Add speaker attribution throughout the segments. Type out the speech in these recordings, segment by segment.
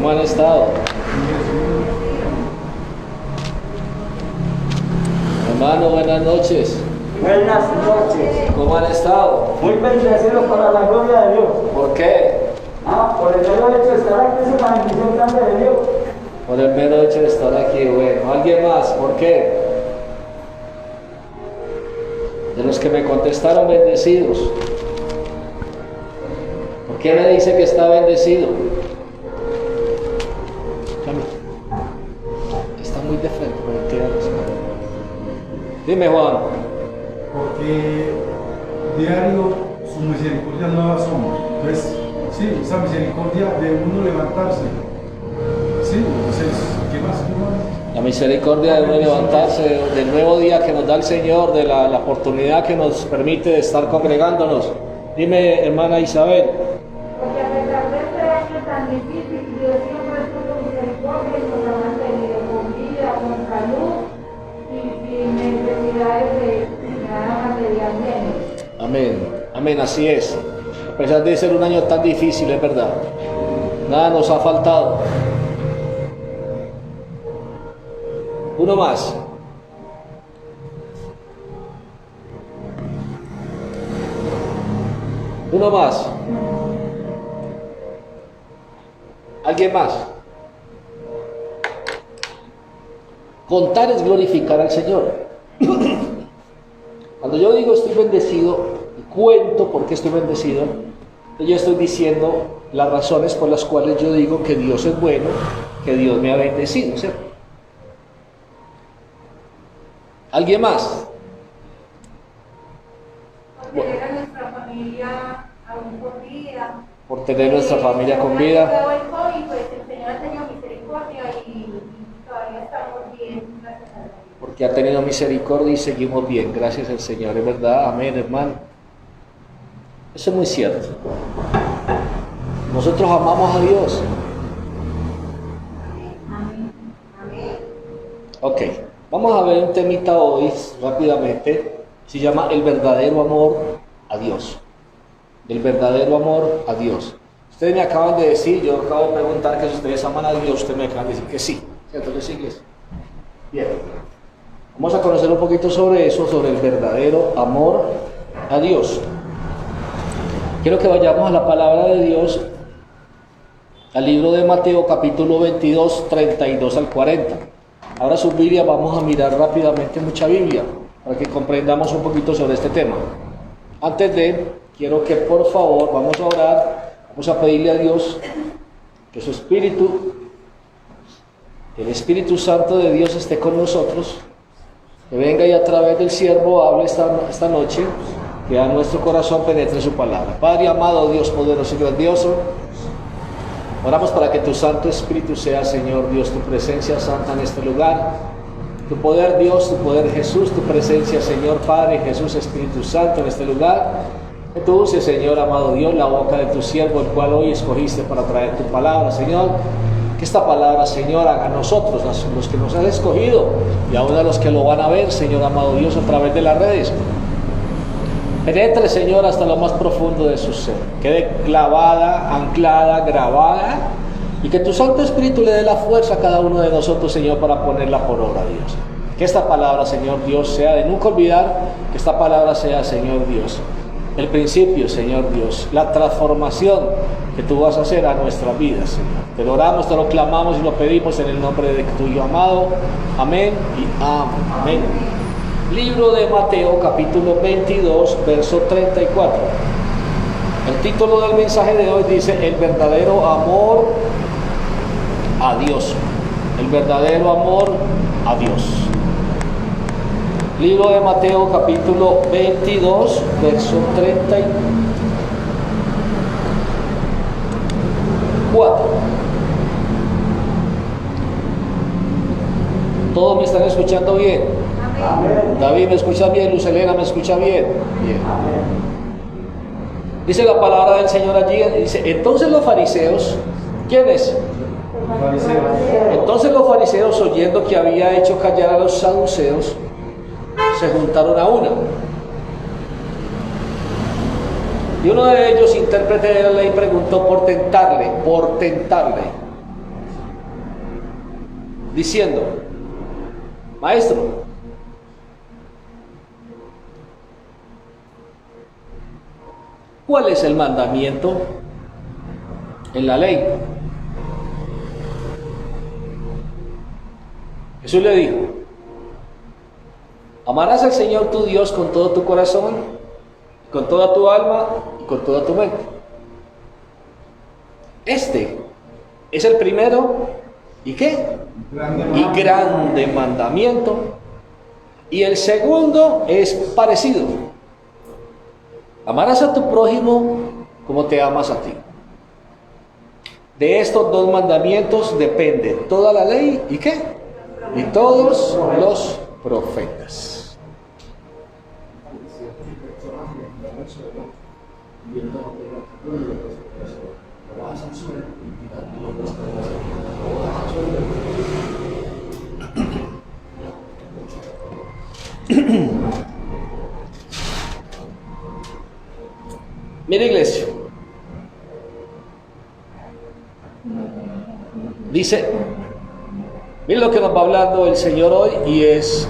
Speaker 1: ¿Cómo han estado? Hermano, buenas noches.
Speaker 2: Buenas noches.
Speaker 1: ¿Cómo han estado?
Speaker 2: Muy bendecidos para la gloria de Dios.
Speaker 1: ¿Por qué?
Speaker 2: Por el mero hecho de estar aquí es una bendición grande de Dios.
Speaker 1: Por el mero hecho de estar aquí, bueno. ¿Alguien más? ¿Por qué? De los que me contestaron bendecidos. ¿Por qué me dice que está bendecido? Está muy de frente, pero queda responder. Dime, Juan.
Speaker 3: Porque diario su misericordia nueva son. Entonces, sí, esa misericordia de uno levantarse. Sí, entonces, ¿qué más?
Speaker 1: La misericordia de uno levantarse, del nuevo día que nos da el Señor, de la oportunidad que nos permite de estar congregándonos. Dime, hermana Isabel.
Speaker 4: Porque a pesar de este año tan difícil, Dios siempre tuvo misericordia y nos ha mantenido con vida, con salud y sin necesidades de nada materialmente.
Speaker 1: Amén, amén, así es. A pesar de ser un año tan difícil, es verdad. Nada nos ha faltado. Uno más. Uno más. ¿Alguien más? Contar es glorificar al Señor. Cuando yo digo estoy bendecido y cuento por qué estoy bendecido, yo estoy diciendo las razones por las cuales yo digo que Dios es bueno, que Dios me ha bendecido, ¿cierto? ¿Alguien más?
Speaker 4: Por tener a nuestra familia aún con vida.
Speaker 1: Por tener nuestra familia con vida.
Speaker 4: Luego el COVID, pues el Señor ha tenido misericordia y todavía estamos bien, gracias a Dios.
Speaker 1: Porque ha tenido misericordia y seguimos bien, gracias al Señor, es verdad, amén, hermano. Eso es muy cierto. Nosotros amamos a Dios.
Speaker 4: Amén. Amén.
Speaker 1: Ok, vamos a ver un temita hoy rápidamente. Se llama el verdadero amor a Dios. El verdadero amor a Dios. Ustedes me acaban de decir, yo acabo de preguntar que si ustedes aman a Dios, ustedes me acaban de decir que sí. ¿Cierto que sí, iglesia? Bien. Vamos a conocer un poquito sobre eso, sobre el verdadero amor a Dios. Quiero que vayamos a la palabra de Dios, al libro de Mateo, capítulo 22, 32 al 40. Ahora su Biblia, vamos a mirar rápidamente mucha Biblia, para que comprendamos un poquito sobre este tema. Antes de, quiero que por favor, vamos a orar, vamos a pedirle a Dios que su Espíritu, el Espíritu Santo de Dios esté con nosotros, que venga y a través del siervo hable esta noche, que a nuestro corazón penetre su palabra. Padre amado, Dios poderoso y grandioso, oramos para que tu Santo Espíritu sea, Señor Dios, tu presencia santa en este lugar, tu poder Dios, tu poder Jesús, tu presencia, Señor Padre, Jesús, Espíritu Santo en este lugar. Que tú uses, Señor amado Dios, la boca de tu siervo, el cual hoy escogiste para traer tu palabra, Señor. Que esta palabra, Señor, haga a nosotros, los que nos has escogido, y aún a los que lo van a ver, Señor amado Dios, a través de las redes. Penetre, Señor, hasta lo más profundo de su ser. Quede clavada, anclada, grabada, y que tu Santo Espíritu le dé la fuerza a cada uno de nosotros, Señor, para ponerla por obra, Dios. Que esta palabra, Señor Dios, sea de nunca olvidar, que esta palabra sea, Señor Dios, el principio, Señor Dios, la transformación que tú vas a hacer a nuestras vidas, Señor. Te lo oramos, te lo clamamos y lo pedimos en el nombre de tu Hijo amado. Amén y amén. Libro de Mateo, capítulo 22, verso 34. El título del mensaje de hoy dice: el verdadero amor a Dios. El verdadero amor a Dios. Libro de Mateo, capítulo 22, verso 34. ¿Todos me están escuchando bien?
Speaker 2: Amén.
Speaker 1: David, ¿me escucha bien? Luz Elena, ¿me escucha bien? Bien.
Speaker 2: Amén.
Speaker 1: Dice la palabra del Señor allí, dice, entonces los fariseos, ¿quiénes? Entonces los fariseos, oyendo que había hecho callar a los saduceos, se juntaron a una. Y uno de ellos, intérprete de la ley, preguntó por tentarle, diciendo: Maestro, ¿cuál es el mandamiento en la ley? Jesús le dijo: amarás al Señor tu Dios con todo tu corazón, con toda tu alma y con toda tu mente. Este es el primero, ¿y qué? Y grande mandamiento. Y el segundo es parecido: amarás a tu prójimo como te amas a ti. De estos dos mandamientos depende toda la ley, ¿y qué? Y todos los profetas. Mira, iglesia, dice, mira lo que nos va hablando el Señor hoy, y es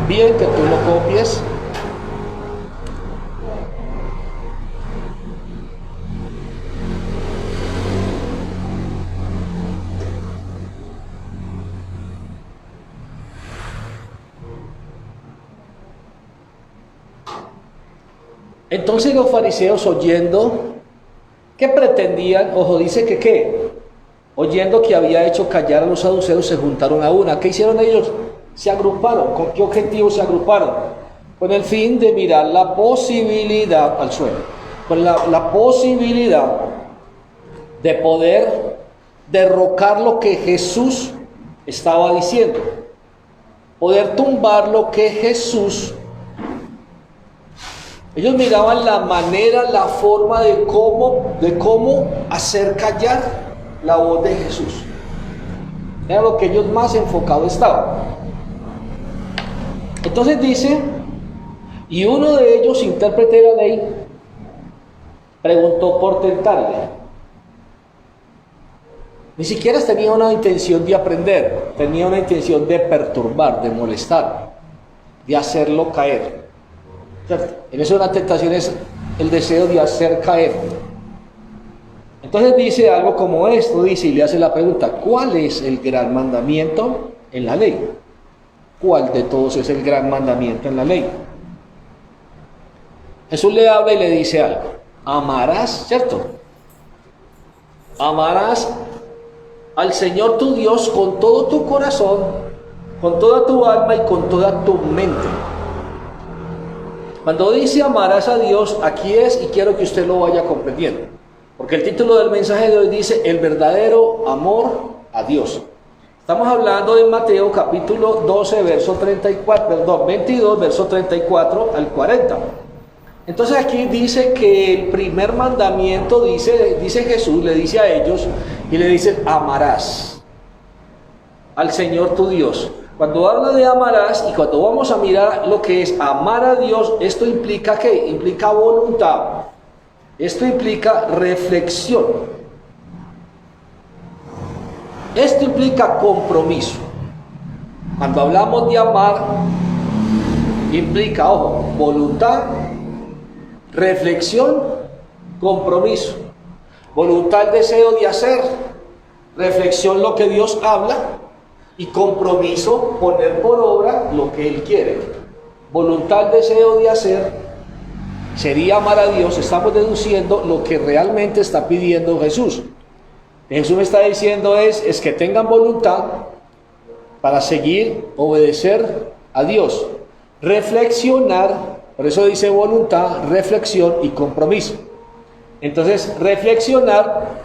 Speaker 1: bien que tú lo copies. Entonces los fariseos, oyendo, ¿qué pretendían? Ojo, dice que ¿qué? Oyendo que había hecho callar a los saduceos, se juntaron a una. ¿Qué hicieron ellos? Se agruparon. ¿Con qué objetivo se agruparon? Con el fin de mirar la posibilidad al suelo. Con la posibilidad de poder derrocar lo que Jesús estaba diciendo. Poder tumbar lo que Jesús. Ellos miraban la manera, la forma de cómo hacer callar la voz de Jesús. Era lo que ellos más enfocados estaban. Entonces dice, y uno de ellos, intérprete de la ley, preguntó por tentarle. Ni siquiera tenía una intención de aprender, tenía una intención de perturbar, de molestar, de hacerlo caer. ¿Cierto? En eso una tentación es el deseo de hacer caer. Entonces dice algo como esto, dice, y le hace la pregunta: ¿cuál es el gran mandamiento en la ley? ¿Cuál de todos es el gran mandamiento en la ley? Jesús le habla y le dice algo: amarás, ¿cierto? Amarás al Señor tu Dios con todo tu corazón, con toda tu alma y con toda tu mente. Cuando dice amarás a Dios, aquí es, y quiero que usted lo vaya comprendiendo, porque el título del mensaje de hoy dice: el verdadero amor a Dios. Estamos hablando de Mateo capítulo 12, verso 22, verso 34 al 40. Entonces aquí dice que el primer mandamiento, dice Jesús, le dice a ellos, y le dice: amarás al Señor tu Dios. Cuando habla de amarás, y cuando vamos a mirar lo que es amar a Dios, esto implica ¿qué? Implica voluntad. Esto implica reflexión. Esto implica compromiso. Cuando hablamos de amar, implica, ojo, voluntad, reflexión, compromiso. Voluntad, deseo de hacer, reflexión, lo que Dios habla, y compromiso, poner por obra lo que Él quiere. Voluntad, deseo de hacer, sería amar a Dios. Estamos deduciendo lo que realmente está pidiendo Jesús. Jesús me está diciendo es que tengan voluntad para seguir, obedecer a Dios. Reflexionar, por eso dice voluntad, reflexión y compromiso. Entonces, reflexionar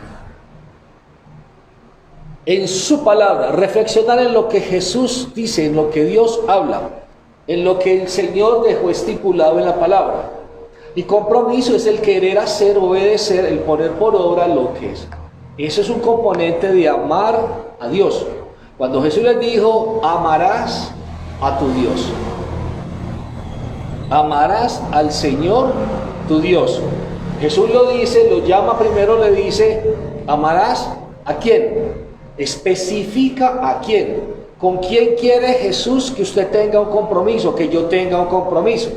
Speaker 1: en su palabra, reflexionar en lo que Jesús dice, en lo que Dios habla, en lo que el Señor dejó estipulado en la palabra. Y compromiso es el querer hacer, obedecer, el poner por obra lo que es. Eso es un componente de amar a Dios. Cuando Jesús les dijo: amarás a tu Dios, amarás al Señor tu Dios. Jesús lo dice, lo llama primero, le dice: amarás ¿a quién? Especifica a quién. ¿Con quién quiere Jesús que usted tenga un compromiso, que yo tenga un compromiso?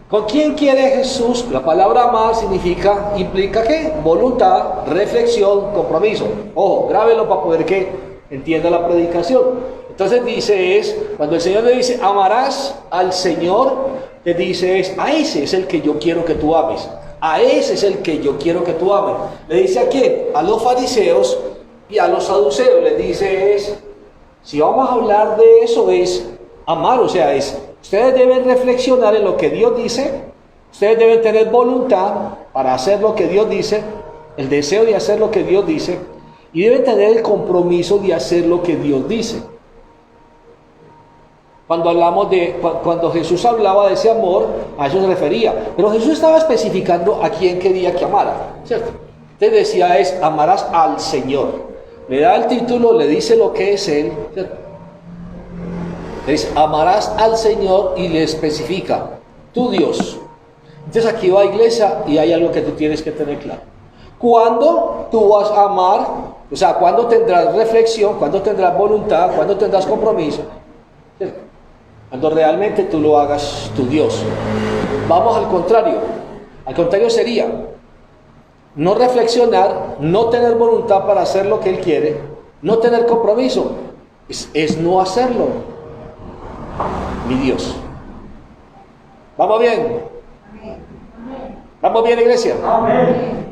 Speaker 1: ¿Con quién quiere Jesús? La palabra amar implica ¿qué? Voluntad, reflexión, compromiso. Ojo, grábelo para poder que entienda la predicación. Entonces cuando el Señor le dice, amarás al Señor, le dice a ese es el que yo quiero que tú ames. A ese es el que yo quiero que tú ames. Le dice a quién? A los fariseos y a los saduceos. Le dice si vamos a hablar de eso es amar, o sea, ustedes deben reflexionar en lo que Dios dice, ustedes deben tener voluntad para hacer lo que Dios dice, el deseo de hacer lo que Dios dice, y deben tener el compromiso de hacer lo que Dios dice. Cuando Jesús hablaba de ese amor, a eso se refería, pero Jesús estaba especificando a quién quería que amara, ¿cierto? Entonces decía amarás al Señor. Le da el título, le dice lo que es Él, ¿cierto? Le dice, amarás al Señor y le especifica, tu Dios. Entonces aquí va iglesia y hay algo que tú tienes que tener claro. ¿Cuándo tú vas a amar? O sea, ¿cuándo tendrás reflexión? ¿Cuándo tendrás voluntad? ¿Cuándo tendrás compromiso? ¿Cierto? Cuando realmente tú lo hagas tu Dios. Vamos al contrario. Al contrario sería no reflexionar, no tener voluntad para hacer lo que Él quiere, no tener compromiso, es no hacerlo. Mi Dios. ¿Vamos bien? ¿Vamos bien, iglesia?
Speaker 2: Amén.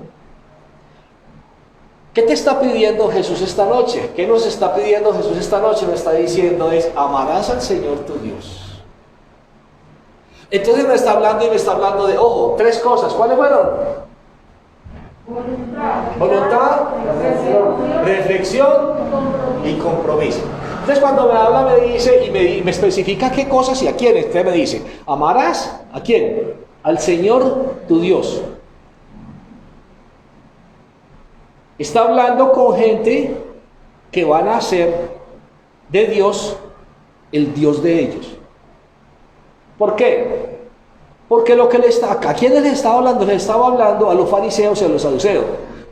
Speaker 1: ¿Qué te está pidiendo Jesús esta noche? ¿Qué nos está pidiendo Jesús esta noche? Me está diciendo amarás al Señor tu Dios. Entonces me está hablando de, ojo, 3 cosas. ¿Cuáles fueron? Voluntad, reflexión y compromiso. Entonces cuando me habla me dice y me especifica qué cosas y a quién. Entonces me dice, amarás ¿a quién? Al Señor tu Dios. Está hablando con gente que van a ser de Dios el Dios de ellos. ¿Por qué? Porque ¿a quiénes les estaba hablando? Les estaba hablando a los fariseos y a los saduceos.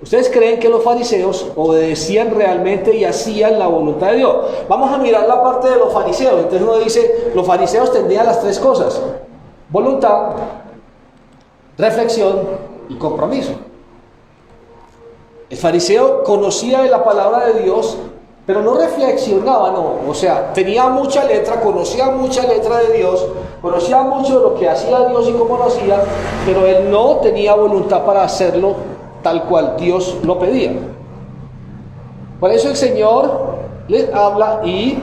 Speaker 1: ¿Ustedes creen que los fariseos obedecían realmente y hacían la voluntad de Dios? Vamos a mirar la parte de los fariseos. Entonces uno dice, los fariseos tenían las 3 cosas: voluntad, reflexión y compromiso. El fariseo conocía de la palabra de Dios, pero no reflexionaba, no. O sea, tenía mucha letra, conocía mucha letra de Dios, conocía mucho de lo que hacía Dios y cómo lo hacía, pero él no tenía voluntad para hacerlo tal cual Dios lo pedía. Por eso el Señor les habla y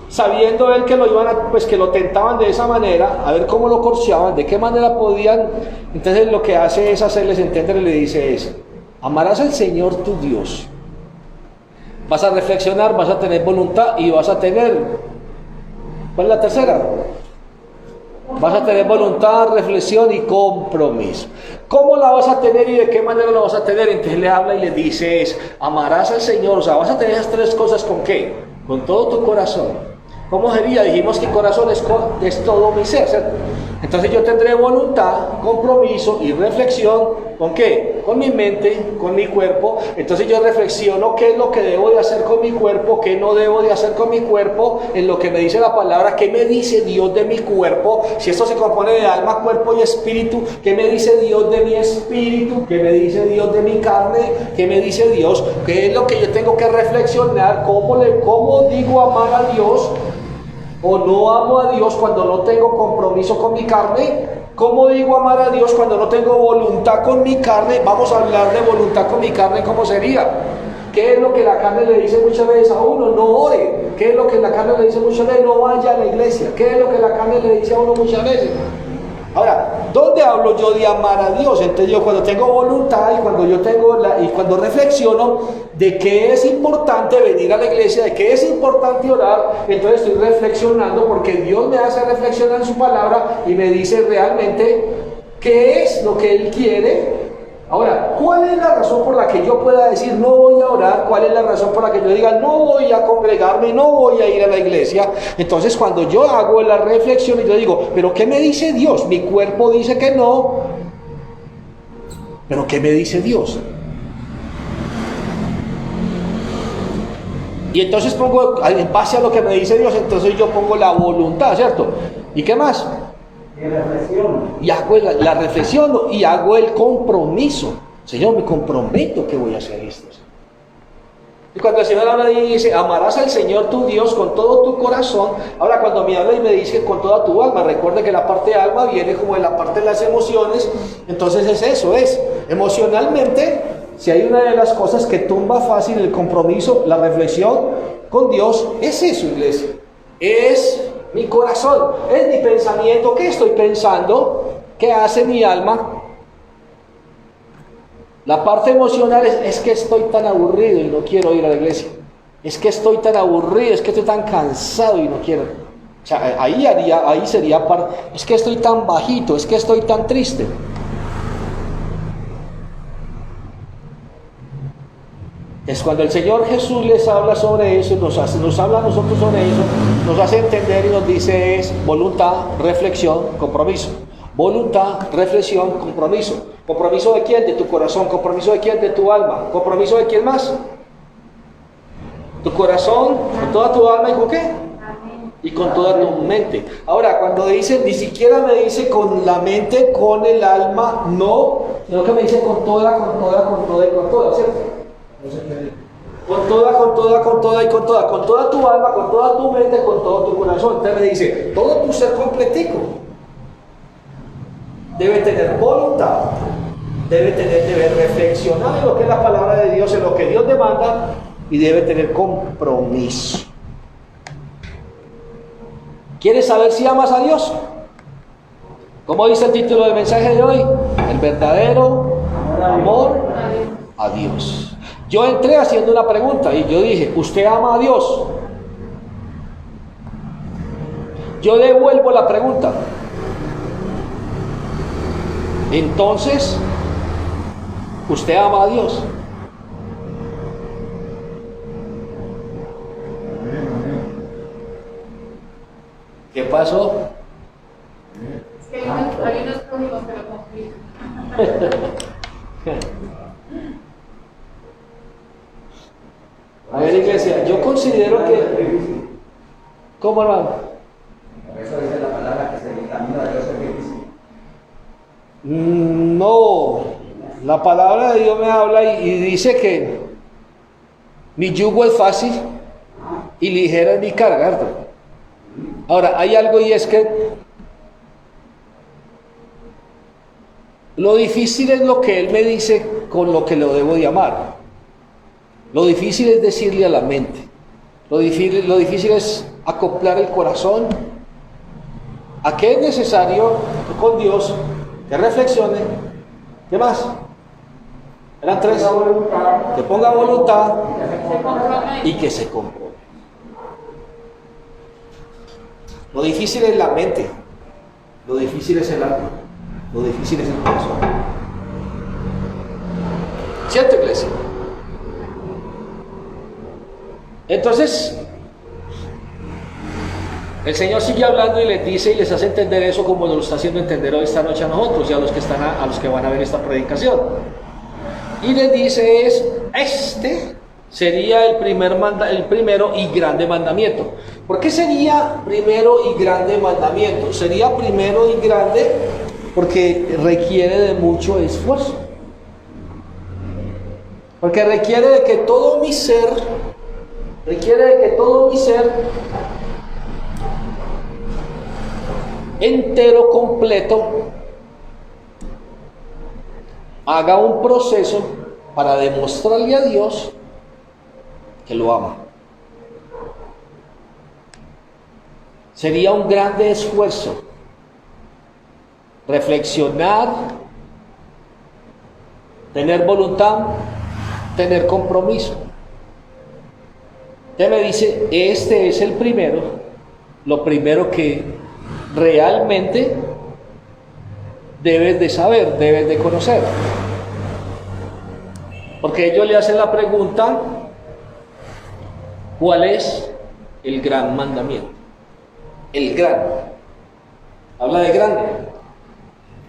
Speaker 1: sabiendo él que lo iban que lo tentaban de esa manera, a ver cómo lo corcheaban, de qué manera podían, entonces lo que hace es hacerles entender y le dice amarás al Señor tu Dios. Vas a reflexionar, vas a tener voluntad y vas a tener, ¿cuál es la tercera? Vas a tener voluntad, reflexión y compromiso. ¿Cómo la vas a tener y de qué manera la vas a tener? Entonces le habla y le dice amarás al Señor. O sea, vas a tener esas 3 cosas ¿con qué? Con todo tu corazón. ¿Cómo sería? Dijimos que corazón es todo mi ser, ¿cierto? Entonces yo tendré voluntad, compromiso y reflexión. ¿Con qué? Con mi mente, con mi cuerpo. Entonces yo reflexiono qué es lo que debo de hacer con mi cuerpo, qué no debo de hacer con mi cuerpo, en lo que me dice la palabra, qué me dice Dios de mi cuerpo. Si esto se compone de alma, cuerpo y espíritu, qué me dice Dios de mi espíritu, qué me dice Dios de mi carne, qué me dice Dios, qué es lo que yo tengo que reflexionar, cómo digo amar a Dios o no amo a Dios cuando no tengo compromiso con mi carne. ¿Cómo digo amar a Dios cuando no tengo voluntad con mi carne? Vamos a hablar de voluntad con mi carne, ¿cómo sería? ¿Qué es lo que la carne le dice muchas veces a uno? No ore. ¿Qué es lo que la carne le dice muchas veces? No vaya a la iglesia. ¿Qué es lo que la carne le dice a uno muchas veces? Ahora, ¿dónde hablo yo de amar a Dios? Entonces yo cuando tengo voluntad y cuando reflexiono de qué es importante venir a la iglesia, de qué es importante orar, entonces estoy reflexionando porque Dios me hace reflexionar en su palabra y me dice realmente qué es lo que Él quiere. Ahora, ¿cuál es la razón por la que yo pueda decir no voy a orar? ¿Cuál es la razón por la que yo diga no voy a congregarme, no voy a ir a la iglesia? Entonces cuando yo hago la reflexión y yo digo, ¿pero qué me dice Dios? Mi cuerpo dice que no, ¿pero qué me dice Dios? Y entonces pongo, en base a lo que me dice Dios, entonces yo pongo la voluntad, ¿cierto? ¿Y qué más?
Speaker 2: Y reflexión.
Speaker 1: Y hago la reflexión y hago el compromiso. Señor, me comprometo que voy a hacer esto. Y cuando el Señor habla y dice, amarás al Señor tu Dios con todo tu corazón. Ahora cuando me habla y me dice con toda tu alma, recuerda que la parte de alma viene como de la parte de las emociones. Entonces es eso, es emocionalmente, si hay una de las cosas que tumba fácil el compromiso, la reflexión con Dios, es eso, iglesia. Es mi corazón, es mi pensamiento, ¿qué estoy pensando? ¿Qué hace mi alma? La parte emocional es que estoy tan aburrido y no quiero ir a la iglesia. Es que estoy tan aburrido, es que estoy tan cansado y no quiero. O sea, ahí sería parte. Es que estoy tan bajito, es que estoy tan triste. Es cuando el Señor Jesús les habla sobre eso, nos habla a nosotros sobre eso, nos hace entender y nos dice es voluntad, reflexión, compromiso. Voluntad, reflexión, compromiso. ¿Compromiso de quién? De tu corazón. ¿Compromiso de quién? De tu alma. ¿Compromiso de quién más? Tu corazón, con toda tu alma y con qué? Y con toda tu mente. Ahora, cuando dice, ni siquiera me dice con la mente, con el alma, no, sino que me dice con toda, ¿cierto? Con toda y con toda tu alma, con toda tu mente, con todo tu corazón. Entonces me dice, todo tu ser completico debe tener voluntad, debe reflexionar en lo que es la palabra de Dios, en lo que Dios demanda, y debe tener compromiso. ¿Quieres saber si amas a Dios? ¿Cómo dice el título del mensaje de hoy? El verdadero amor a Dios. Yo entré haciendo una pregunta y yo dije, ¿usted ama a Dios? Yo devuelvo la pregunta. Entonces, ¿usted ama a Dios? ¿Qué pasó?
Speaker 4: Es que hay unos códigos que lo complican.
Speaker 1: A ver, iglesia, yo considero que... ¿Cómo, hermano?
Speaker 2: Eso dice la palabra que se dictamina de Dios es difícil.
Speaker 1: No, la palabra de Dios me habla y dice que mi yugo es fácil y ligera es mi carga, ¿cierto? Ahora, hay algo y es que lo difícil es lo que Él me dice con lo que lo debo de amar. Lo difícil es decirle a la mente. Lo difícil es acoplar el corazón a que es necesario que con Dios que reflexione. ¿Qué más? Eran tres. Que ponga voluntad y que se comprometa. Lo difícil es la mente. Lo difícil es el alma. Lo difícil es el corazón. ¿Cierto, iglesia? Entonces, el Señor sigue hablando y les dice y les hace entender eso como nos lo está haciendo entender hoy esta noche a nosotros y a los que van a ver esta predicación. Y les dice este sería el primero y grande mandamiento. ¿Por qué sería primero y grande mandamiento? Sería primero y grande porque requiere de mucho esfuerzo. Porque requiere de que todo mi ser entero, completo, haga un proceso para demostrarle a Dios que lo ama. Sería un grande esfuerzo reflexionar, tener voluntad, tener compromiso. Usted me dice, este es el primero, lo primero que realmente debes de saber, debes de conocer. Porque ellos le hacen la pregunta, ¿cuál es el gran mandamiento? El gran. Habla de grande.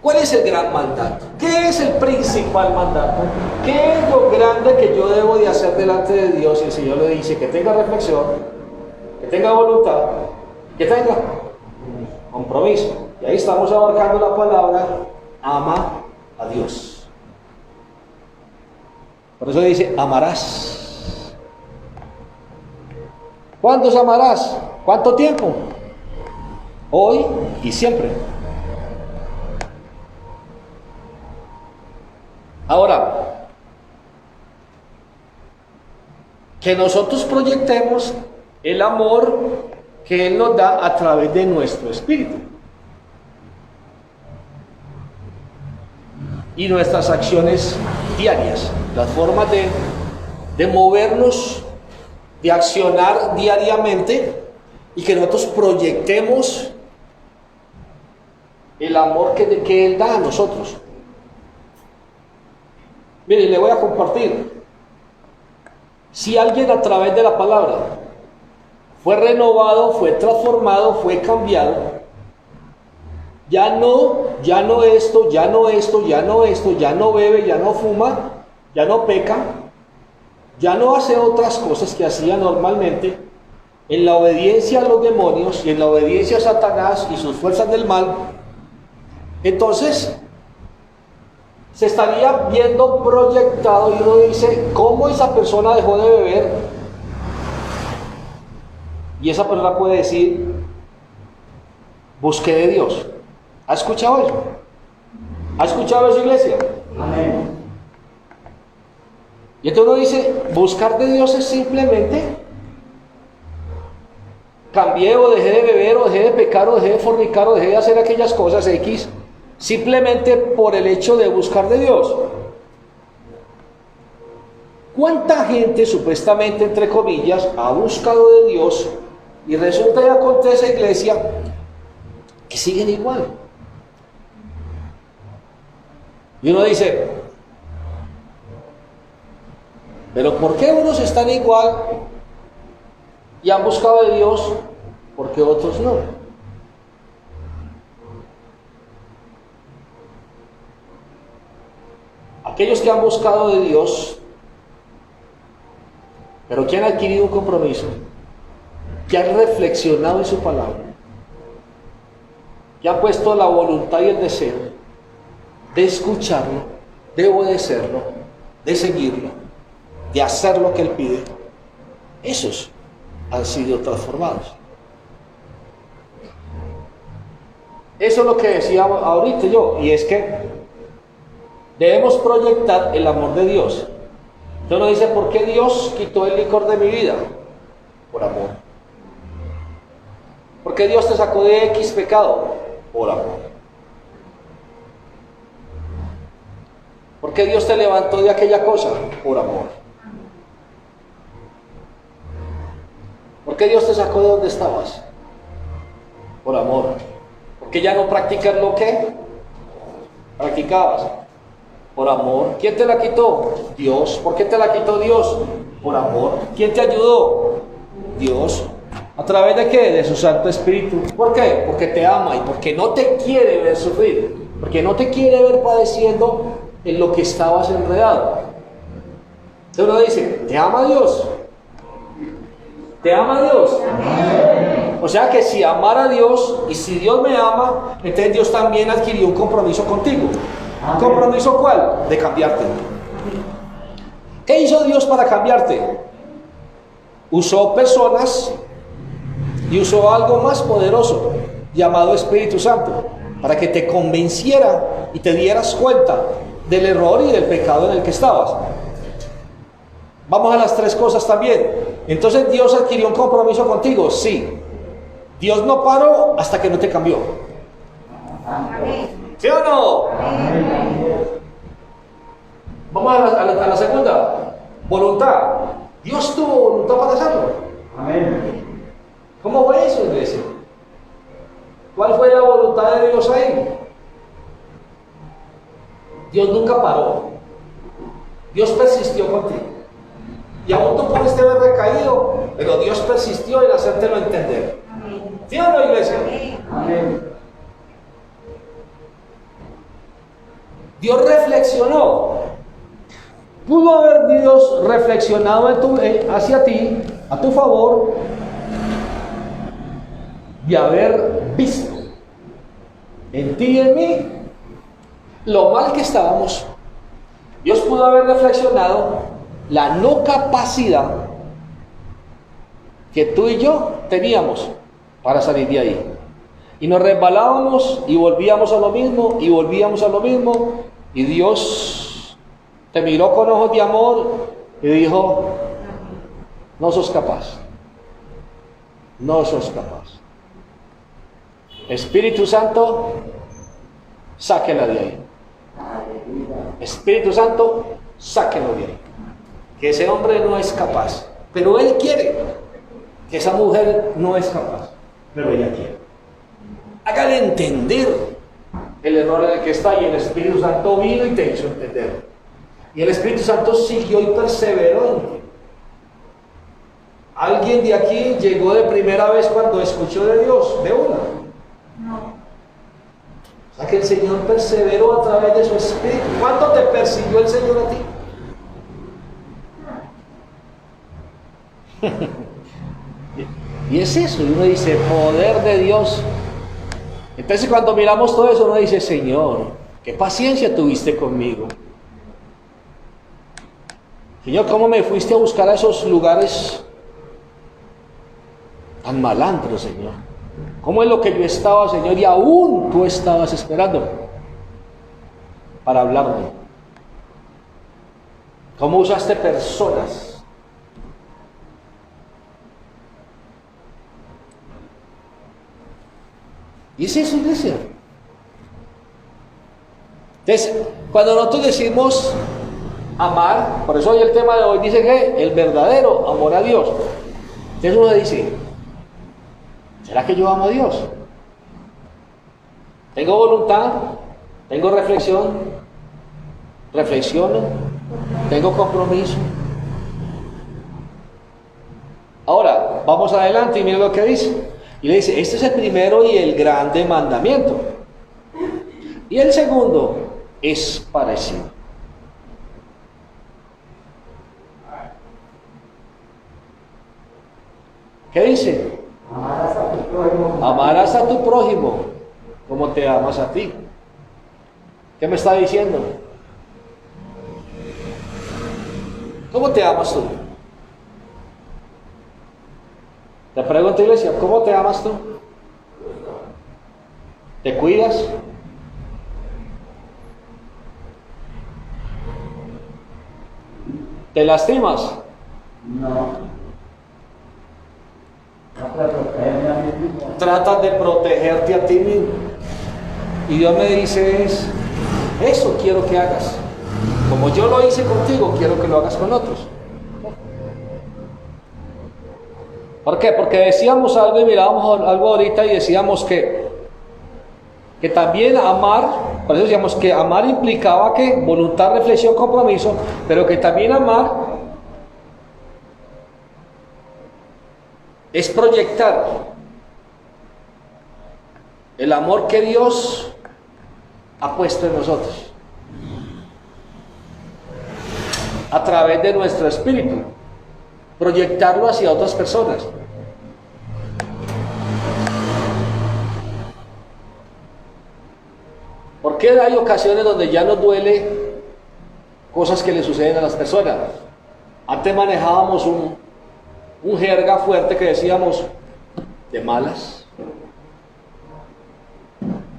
Speaker 1: ¿Cuál es el gran mandato? ¿Qué es el principal mandato? ¿Qué es lo grande que yo debo de hacer delante de Dios? Y el Señor le dice que tenga reflexión, que tenga voluntad, que tenga compromiso. Y ahí estamos abarcando la palabra ama a Dios. Por eso dice, amarás. ¿Cuándo amarás? ¿Cuánto tiempo? Hoy y siempre. Ahora, que nosotros proyectemos el amor que Él nos da a través de nuestro espíritu y nuestras acciones diarias, las formas de movernos, de accionar diariamente, y que nosotros proyectemos el amor que Él da a nosotros. Mire, le voy a compartir. Si alguien a través de la palabra fue renovado, fue transformado, fue cambiado, ya no esto, ya no bebe, ya no fuma, ya no peca, ya no hace otras cosas que hacía normalmente, en la obediencia a los demonios y en la obediencia a Satanás y sus fuerzas del mal, entonces se estaría viendo proyectado, y uno dice, ¿cómo esa persona dejó de beber? Y esa persona puede decir, busqué de Dios. ¿Ha escuchado eso? ¿Ha escuchado eso, iglesia?
Speaker 2: Amén.
Speaker 1: Y entonces uno dice, buscar de Dios es simplemente cambié o dejé de beber o dejé de pecar o dejé de fornicar o dejé de hacer aquellas cosas X, simplemente por el hecho de buscar de Dios. ¿Cuánta gente supuestamente, entre comillas, ha buscado de Dios y resulta y acontece, iglesia, que siguen igual? Y uno dice, pero ¿por qué unos están igual y han buscado de Dios, porque otros no? Aquellos que han buscado de Dios, pero que han adquirido un compromiso, que han reflexionado en su palabra, que han puesto la voluntad y el deseo de escucharlo, de obedecerlo, de seguirlo, de hacer lo que Él pide, esos han sido transformados. Eso es lo que decía ahorita yo, y es que debemos proyectar el amor de Dios. Entonces uno dice, ¿por qué Dios quitó el licor de mi vida? Por amor. ¿Por qué Dios te sacó de X pecado? Por amor. ¿Por qué Dios te levantó de aquella cosa? Por amor. ¿Por qué Dios te sacó de donde estabas? Por amor. ¿Por qué ya no practicas lo que practicabas? Por amor. ¿Quién te la quitó? Dios. ¿Por qué te la quitó Dios? Por amor. ¿Quién te ayudó? Dios. ¿A través de qué? De su Santo Espíritu. ¿Por qué? Porque te ama y porque no te quiere ver sufrir. Porque no te quiere ver padeciendo en lo que estabas enredado. Entonces uno dice, ¿te ama Dios? ¿Te ama Dios? O sea que si amara a Dios y si Dios me ama, entonces Dios también adquirió un compromiso contigo. ¿Un compromiso cuál? De cambiarte. ¿Qué hizo Dios para cambiarte? Usó personas y usó algo más poderoso llamado Espíritu Santo para que te convenciera y te dieras cuenta del error y del pecado en el que estabas. Vamos a las tres cosas también. Entonces, ¿Dios adquirió un compromiso contigo? Sí. Dios no paró hasta que no te cambió. ¿Sí o no? Vamos a la segunda. Voluntad. Dios tuvo voluntad para hacerlo.
Speaker 2: Amén.
Speaker 1: ¿Cómo fue eso, iglesia? ¿Cuál fue la voluntad de Dios ahí? Dios nunca paró. Dios persistió contigo. Y aún tú puedes haber recaído, pero Dios persistió en hacértelo entender. ¿Sí o no, iglesia?
Speaker 2: Amén.
Speaker 1: Dios reflexionó. Pudo haber Dios reflexionado hacia ti, a tu favor, y haber visto en ti y en mí lo mal que estábamos. Dios pudo haber reflexionado la no capacidad que tú y yo teníamos para salir de ahí. Y nos resbalábamos y volvíamos a lo mismo y volvíamos a lo mismo. Y Dios te miró con ojos de amor y dijo: no sos capaz. No sos capaz. Espíritu Santo, sáquela de ahí. Espíritu Santo, sáquelo de ahí. Que ese hombre no es capaz. Pero él quiere. Que esa mujer no es capaz. Pero ella quiere. Hágale entender el error en el que está, y el Espíritu Santo vino y te hizo entender. Y el Espíritu Santo siguió y perseveró en ti. ¿Alguien de aquí llegó de primera vez cuando escuchó de Dios? De una.
Speaker 4: No.
Speaker 1: O sea que el Señor perseveró a través de su Espíritu. ¿Cuánto te persiguió el Señor a ti? Y es eso, y uno dice, poder de Dios. Entonces cuando miramos todo eso, uno dice: Señor, qué paciencia tuviste conmigo. Señor, ¿cómo me fuiste a buscar a esos lugares tan malandros, Señor? ¿Cómo es lo que yo estaba, Señor, y aún tú estabas esperando para hablarme? ¿Cómo usaste personas? Y es eso, iglesia. Entonces, cuando nosotros decimos amar, por eso hoy el tema de hoy dice que el verdadero amor a Dios. Entonces uno dice: ¿será que yo amo a Dios? ¿Tengo voluntad? ¿Tengo reflexión? ¿Reflexiono? ¿Tengo compromiso? Ahora, vamos adelante y mira lo que dice. Y le dice: este es el primero y el grande mandamiento. Y el segundo es parecido. ¿Qué dice?
Speaker 2: Amarás a tu prójimo.
Speaker 1: Amarás a tu prójimo como te amas a ti. ¿Qué me está diciendo? ¿Cómo te amas tú? Te pregunto, iglesia, ¿cómo te amas tú? ¿Te cuidas? ¿Te lastimas?
Speaker 2: No. Trata de protegerme a mí mismo.
Speaker 1: Tratas de protegerte a ti mismo. Y Dios me dice: eso quiero que hagas. Como yo lo hice contigo, quiero que lo hagas con otros. ¿Por qué? Porque decíamos algo y mirábamos algo ahorita y decíamos que también amar, por eso decíamos que amar implicaba que voluntad, reflexión, compromiso, pero que también amar es proyectar el amor que Dios ha puesto en nosotros a través de nuestro espíritu, proyectarlo hacia otras personas. ¿Por qué hay ocasiones donde ya nos duele cosas que le suceden a las personas? Antes manejábamos un jerga fuerte que decíamos: de malas,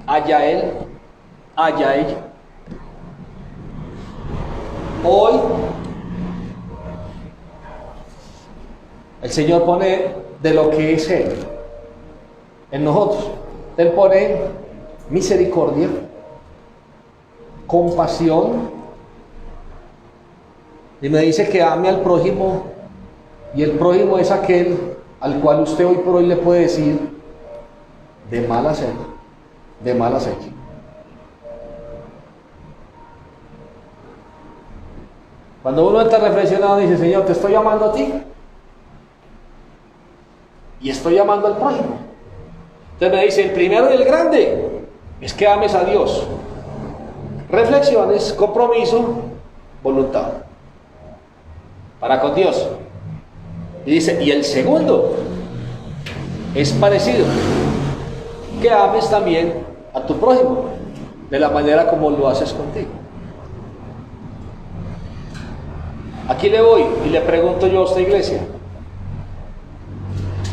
Speaker 1: allá él, allá ella. Hoy el Señor pone de lo que es Él en nosotros. Él pone misericordia, compasión, y me dice que ame al prójimo, y el prójimo es aquel al cual usted hoy por hoy le puede decir: de mal hacer, de mal hacer. Cuando uno está reflexionado, dice: Señor, te estoy amando a ti y estoy amando al prójimo. Entonces me dice: el primero y el grande es que ames a Dios. reflexiones, compromiso, voluntad. Para con Dios. Y dice, y el segundo es parecido, que ames también a tu prójimo, de la manera como lo haces contigo. Aquí le voy y le pregunto yo a esta iglesia,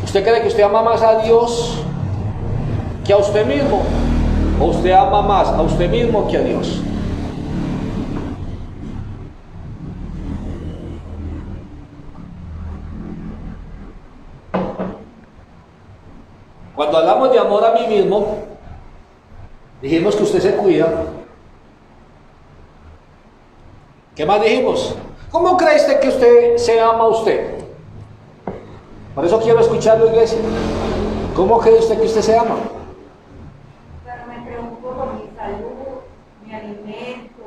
Speaker 1: ¿usted cree que usted ama más a Dios que a usted mismo? ¿O usted ama más a usted mismo que a Dios? Cuando hablamos de amor a mí mismo, dijimos que usted se cuida. ¿Qué más dijimos? ¿Cómo cree usted que usted se ama a usted? Por eso quiero escucharlo, iglesia. ¿Cómo cree usted que usted se ama?
Speaker 4: Pero me preocupo por mi salud, mi alimento,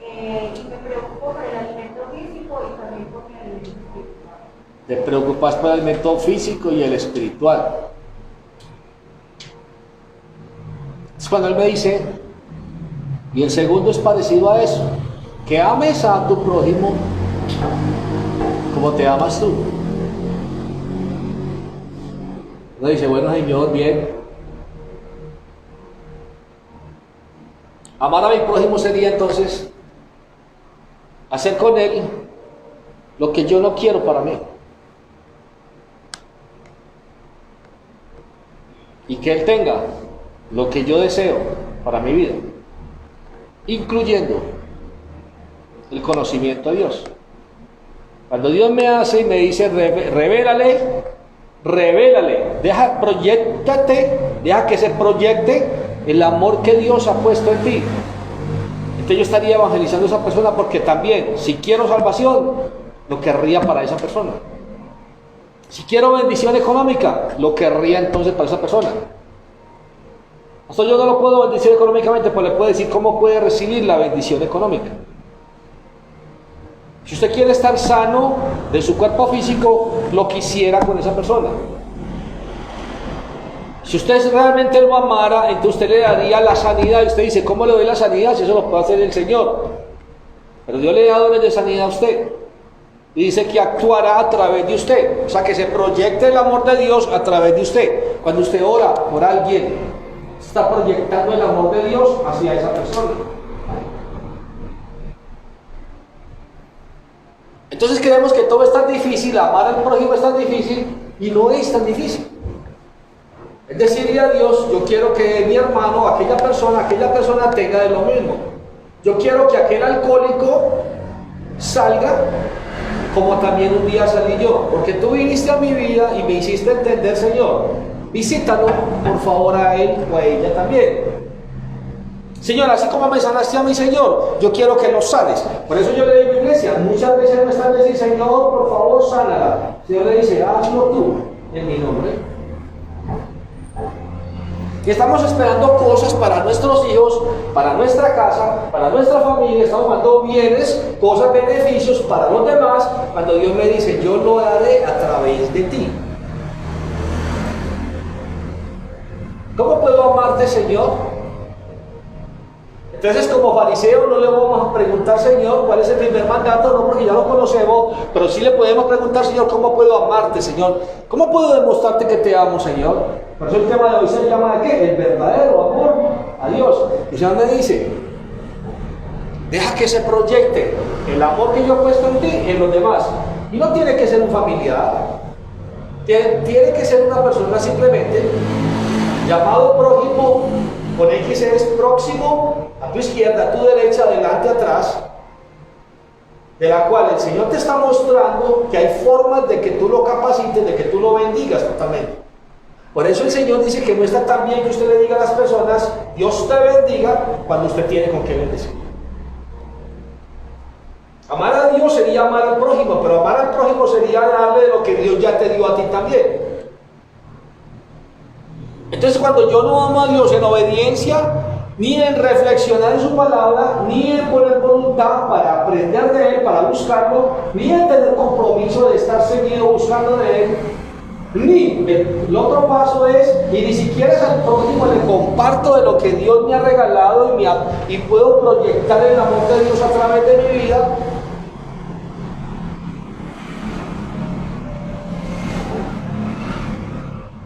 Speaker 4: y me preocupo por el alimento físico y también por mi alimento espiritual.
Speaker 1: Te preocupas por el alimento físico y el espiritual. Es cuando él me dice, y el segundo es parecido a eso, que ames a tu prójimo como te amas tú. Uno dice, bueno, Señor, bien. Amar a mi prójimo sería entonces hacer con él lo que yo no quiero para mí. Y que él tenga lo que yo deseo para mi vida, incluyendo el conocimiento a Dios. Cuando Dios me hace y me dice, revélale, deja que se proyecte el amor que Dios ha puesto en ti. Entonces yo estaría evangelizando a esa persona, porque también, si quiero salvación, lo querría para esa persona. Si quiero bendición económica, lo querría entonces para esa persona. Hasta yo no lo puedo bendecir económicamente, pues le puedo decir cómo puede recibir la bendición económica. Si usted quiere estar sano de su cuerpo físico, lo quisiera con esa persona. Si usted realmente lo amara, entonces usted le daría la sanidad. Y usted dice, ¿cómo le doy la sanidad si eso lo puede hacer el Señor? Pero Dios le da dones de sanidad a usted. Y dice que actuará a través de usted. O sea, que se proyecte el amor de Dios a través de usted. Cuando usted ora por alguien, está proyectando el amor de Dios hacia esa persona. Entonces creemos que todo es tan difícil, amar al prójimo es tan difícil, y no es tan difícil. Es decirle a Dios, yo quiero que mi hermano, aquella persona tenga de lo mismo. Yo quiero que aquel alcohólico salga como también un día salí yo, porque tú viniste a mi vida y me hiciste entender, Señor, visítalo por favor a él o a ella también. Señor, así como me sanaste a mi Señor, yo quiero que lo sanes. Por eso yo le digo a la iglesia, muchas veces no están diciendo, Señor, por favor, sánala. El Señor le dice, hazlo tú, en mi nombre. Y estamos esperando cosas para nuestros hijos, para nuestra casa, para nuestra familia. Estamos dando bienes, cosas, beneficios para los demás, cuando Dios me dice, yo lo haré a través de ti. ¿Cómo puedo amarte, Señor? Entonces, como fariseo, no le vamos a preguntar, Señor, ¿cuál es el primer mandato? No, porque ya lo conocemos, pero sí le podemos preguntar, Señor, ¿cómo puedo amarte, Señor? ¿Cómo puedo demostrarte que te amo, Señor? Por eso el tema de hoy se llama ¿de qué? El verdadero amor a Dios. Y el Señor me dice, deja que se proyecte el amor que yo he puesto en ti, en los demás. Y no tiene que ser un familiar, tiene que ser una persona simplemente llamado prójimo, con X es próximo, a tu izquierda, a tu derecha, adelante, atrás, de la cual el Señor te está mostrando que hay formas de que tú lo capacites, de que tú lo bendigas totalmente. Por eso el Señor dice que no está tan bien que usted le diga a las personas, Dios te bendiga, cuando usted tiene con qué bendecir. Amar a Dios sería amar al prójimo, pero amar al prójimo sería darle lo que Dios ya te dio a ti también. Entonces, cuando yo no amo a Dios en obediencia, ni en reflexionar en su palabra, ni en poner voluntad para aprender de Él, para buscarlo, ni en tener compromiso de estar seguido buscando de Él, El otro paso es, y ni siquiera es al prójimo, le comparto de lo que Dios me ha regalado y puedo proyectar el amor de Dios a través de mi vida.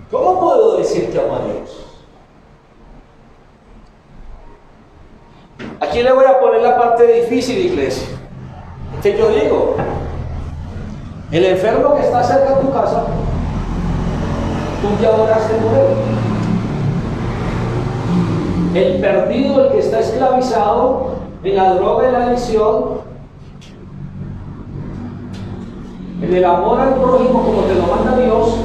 Speaker 1: ¿Cómo puedo decir que amo a Dios? Aquí le voy a poner la parte difícil, iglesia. Que yo digo, el enfermo que está cerca de tu casa, tú ya oraste por él. El perdido, el que está esclavizado en la droga, en la adicción, en el amor al prójimo como te lo manda Dios,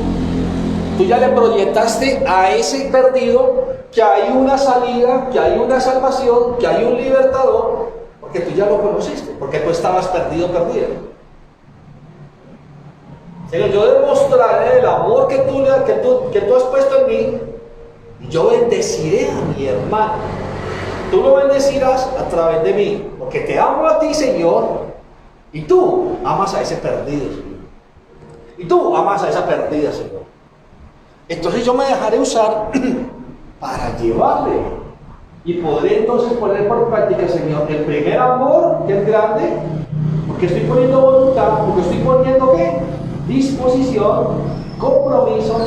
Speaker 1: tú ya le proyectaste a ese perdido que hay una salida, que hay una salvación, que hay un libertador, porque tú ya lo conociste, porque tú estabas perdido, perdida. Señor, yo demostraré el amor que tú has puesto en mí, y yo bendeciré a mi hermano. Tú lo bendecirás a través de mí, porque te amo a ti, Señor, y tú amas a ese perdido, Señor. Y tú amas a esa perdida, Señor. Entonces yo me dejaré usar para llevarle y podré entonces poner por práctica, Señor, el primer amor, que es grande, porque estoy poniendo voluntad, porque estoy poniendo ¿qué? Disposición, compromiso,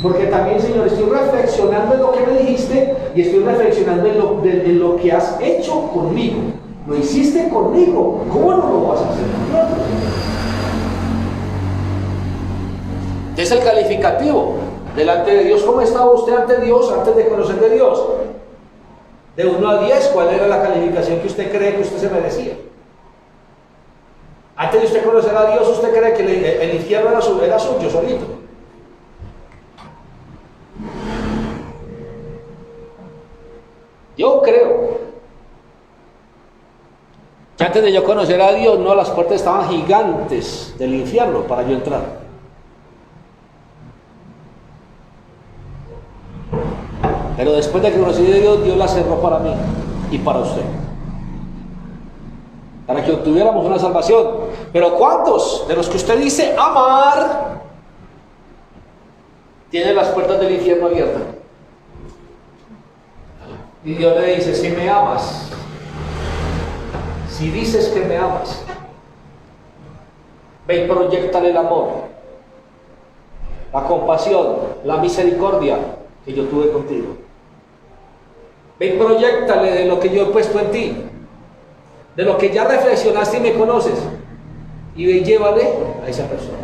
Speaker 1: porque también, Señor, estoy reflexionando en lo que me dijiste y estoy reflexionando en lo que has hecho conmigo. Lo hiciste conmigo, ¿cómo no lo vas a hacer conmigo? Es el calificativo delante de Dios. ¿Cómo estaba usted ante Dios antes de conocer de Dios? De 1 a 10, ¿cuál era la calificación que usted cree que usted se merecía? Antes de usted conocer a Dios, ¿usted cree que el infierno era suyo solito? Yo creo que antes de yo conocer a Dios, no, las puertas estaban gigantes del infierno para yo entrar. Pero después de que conocí a Dios, Dios la cerró para mí y para usted, para que obtuviéramos una salvación. Pero ¿cuántos de los que usted dice amar tienen las puertas del infierno abiertas? Y Dios le dice, si me amas, si dices que me amas, ve y proyéctale el amor, la compasión, la misericordia que yo tuve contigo. Ve y proyéctale de lo que yo he puesto en ti, de lo que ya reflexionaste y me conoces, y ve y llévale a esa persona.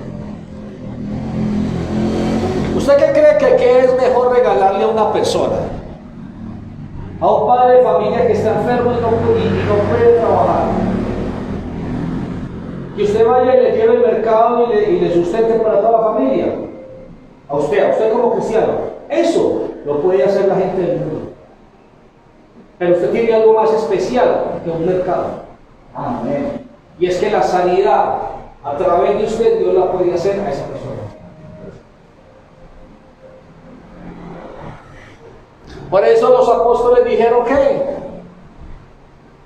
Speaker 1: ¿Usted qué cree que es mejor regalarle a una persona? A un padre de familia que está enfermo y no puede trabajar. Que usted vaya y le lleve el mercado y le sustente para toda la familia. A usted como cristiano. Eso lo puede hacer la gente del mundo. Pero usted tiene algo más especial que un mercado. Amén. Y es que la sanidad, a través de usted, Dios la puede hacer a esa persona. Por eso los apóstoles dijeron que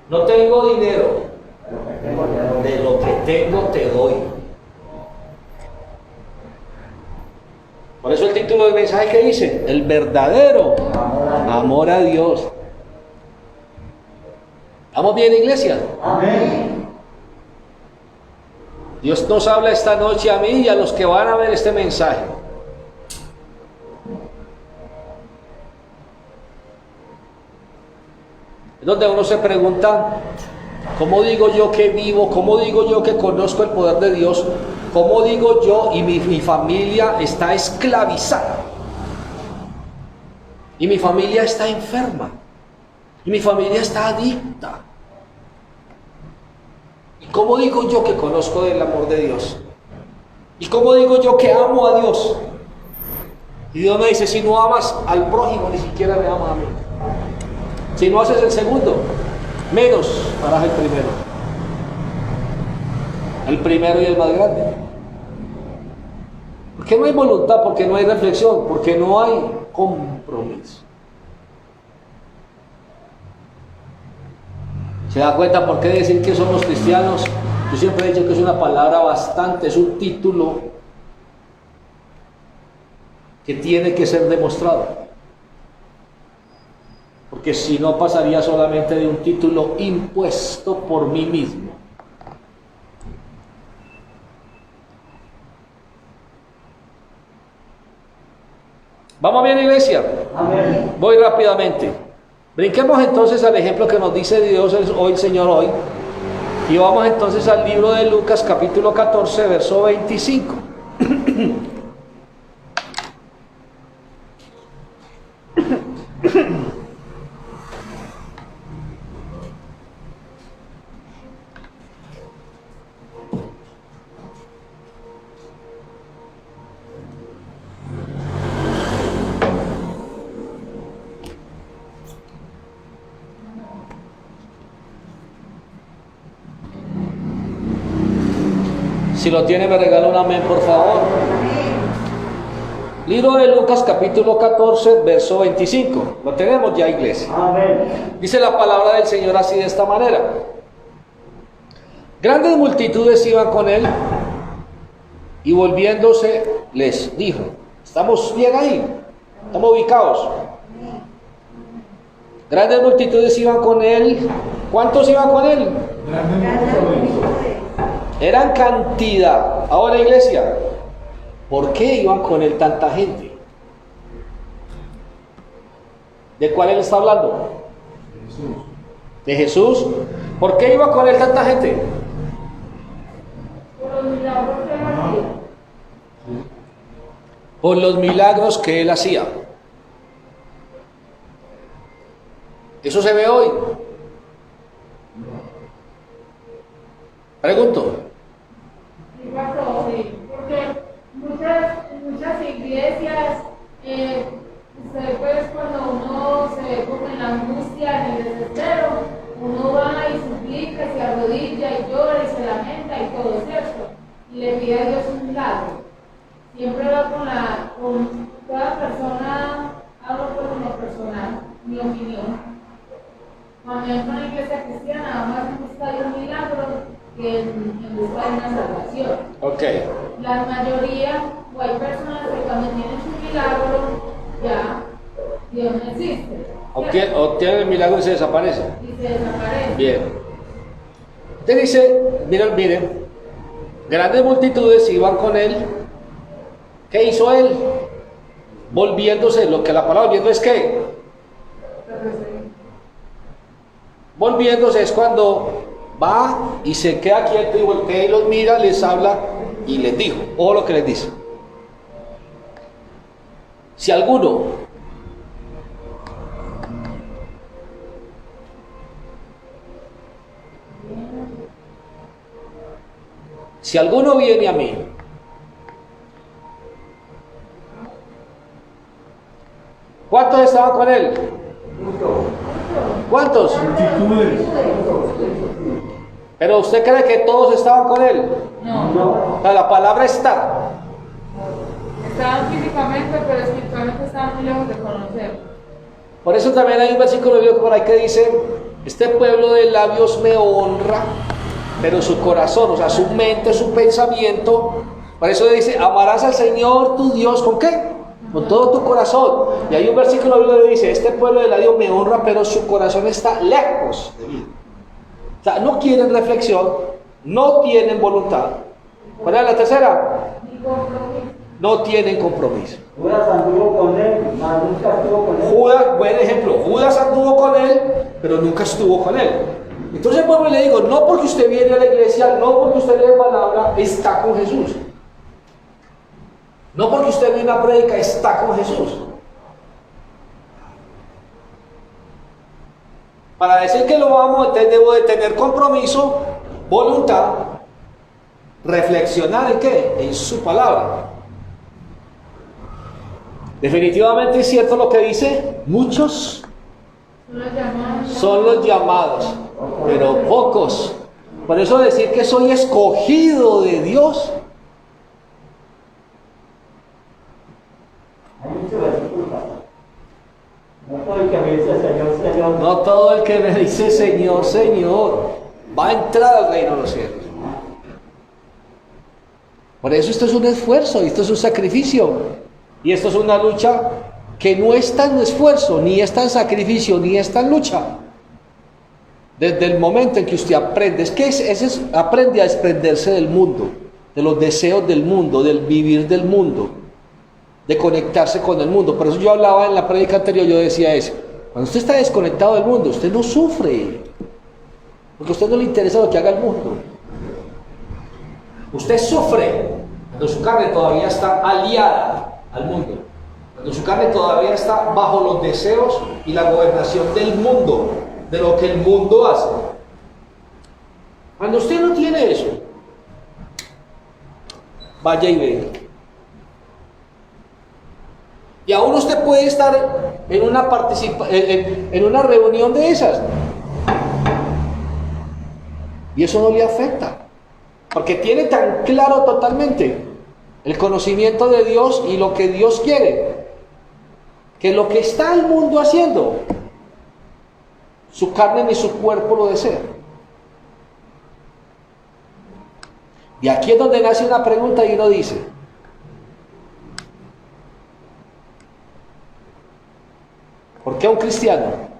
Speaker 1: no tengo dinero, de lo que tengo te doy. Por eso el título del mensaje que dice, el verdadero amor a Dios. ¿Estamos bien, iglesia?
Speaker 2: Amén.
Speaker 1: Dios nos habla esta noche a mí y a los que van a ver este mensaje. Es donde uno se pregunta, ¿cómo digo yo que vivo? ¿Cómo digo yo que conozco el poder de Dios? ¿Cómo digo yo y mi familia está esclavizada? Y mi familia está enferma. Y mi familia está adicta. ¿Y cómo digo yo que conozco el amor de Dios? ¿Y cómo digo yo que amo a Dios? Y Dios me dice, si no amas al prójimo, ni siquiera me amas a mí. Si no haces el segundo, menos harás el primero. El primero y el más grande. Porque no hay voluntad, porque no hay reflexión, porque no hay compromiso. ¿Se da cuenta por qué decir que somos cristianos? Yo siempre he dicho que es una palabra bastante, es un título que tiene que ser demostrado. Porque si no pasaría solamente de un título impuesto por mí mismo. ¿Vamos bien, iglesia?
Speaker 2: Amén.
Speaker 1: Voy rápidamente. Brinquemos entonces al ejemplo que nos dice Dios hoy, Señor, hoy. Y vamos entonces al libro de Lucas, capítulo 14, verso 25. Si lo tiene, me regala un amén, por favor. Libro de Lucas, capítulo 14, verso 25. Lo tenemos ya, iglesia.
Speaker 2: Amén.
Speaker 1: Dice la palabra del Señor así de esta manera. Grandes multitudes iban con él y volviéndose les dijo, ¿estamos bien ahí? ¿Estamos ubicados? Grandes multitudes iban con él. ¿Cuántos iban con él? Eran cantidad. Ahora, iglesia, ¿por qué iban con él tanta gente? ¿De cuál él está hablando? ¿De Jesús? ¿Por qué iba con él tanta gente?
Speaker 4: Por los milagros que él hacía.
Speaker 1: Por los milagros que él hacía. ¿Eso se ve hoy? Pregunto.
Speaker 4: Sí, pasó, sí, porque muchas iglesias, pues cuando uno se ve como en la angustia, en el desespero, uno va y suplica, se arrodilla y llora y se lamenta y todo, ¿cierto? Y le pide a Dios un milagro. Siempre va con toda persona, hablo por lo personal, mi opinión. Cuando entro en la iglesia cristiana, nada más busca de un milagro que en busca de una salvación.
Speaker 1: Ok.
Speaker 4: La mayoría, o hay personas que cuando tienen su milagro, ya Dios no existe.
Speaker 1: Obtienen el milagro y se desaparece.
Speaker 4: Y se desaparece.
Speaker 1: Bien. Usted dice, miren, grandes multitudes iban con él. ¿Qué hizo él? Volviéndose, lo que la palabra volviendo es que volviéndose es cuando va y se queda quieto y voltea y los mira, les habla y les dijo, ojo lo que les dice. Si alguno viene a mí ¿cuántos estaban con él? ¿Cuántos?
Speaker 3: Multitudes.
Speaker 1: Pero usted cree que todos estaban con él.
Speaker 4: No.
Speaker 1: O sea, la palabra está.
Speaker 4: Estaban físicamente, pero espiritualmente estaban muy lejos de conocer.
Speaker 1: Por eso también hay un versículo bíblico por ahí que dice, este pueblo de labios me honra, pero su corazón, o sea, su mente, su pensamiento, por eso dice, amarás al Señor tu Dios, ¿con qué? Con todo tu corazón. Y hay un versículo bíblico que dice, este pueblo de labios me honra, pero su corazón está lejos de mí. O sea, no quieren reflexión, no tienen voluntad. ¿Cuál es la tercera? No tienen compromiso.
Speaker 2: Judas anduvo con él, mas nunca estuvo con él.
Speaker 1: Judas, buen ejemplo, Judas anduvo con él, pero nunca estuvo con él. Entonces, vuelvo y le digo, no porque usted viene a la iglesia, no porque usted lee palabra, está con Jesús. No porque usted viene a predicar, está con Jesús. Para decir que lo amo, debo de tener compromiso, voluntad, reflexionar en qué, en su palabra. Definitivamente es cierto lo que dice, muchos son los llamados, pero pocos. Por eso decir que soy escogido de Dios.
Speaker 2: Hay muchos versículos. No todo el que me dice Señor, Señor.
Speaker 1: No todo el que me dice Señor, Señor, va a entrar al reino de los cielos. Por eso esto es un esfuerzo, esto es un sacrificio. Y esto es una lucha que no está en esfuerzo, ni está en sacrificio, ni está en lucha. Desde el momento en que usted aprende, aprende a desprenderse del mundo, de los deseos del mundo, del vivir del mundo, de conectarse con el mundo. Por eso yo hablaba en la prédica anterior, yo decía eso. Cuando usted está desconectado del mundo, usted no sufre, porque a usted no le interesa lo que haga el mundo. Usted sufre cuando su carne todavía está aliada al mundo, cuando su carne todavía está bajo los deseos y la gobernación del mundo, de lo que el mundo hace. Cuando usted no tiene eso, vaya y venga. Y aún usted puede estar en una reunión de esas, y eso no le afecta, porque tiene tan claro totalmente el conocimiento de Dios y lo que Dios quiere, que lo que está el mundo haciendo, su carne ni su cuerpo lo desea. Y aquí es donde nace una pregunta y uno dice: ¿por qué un cristiano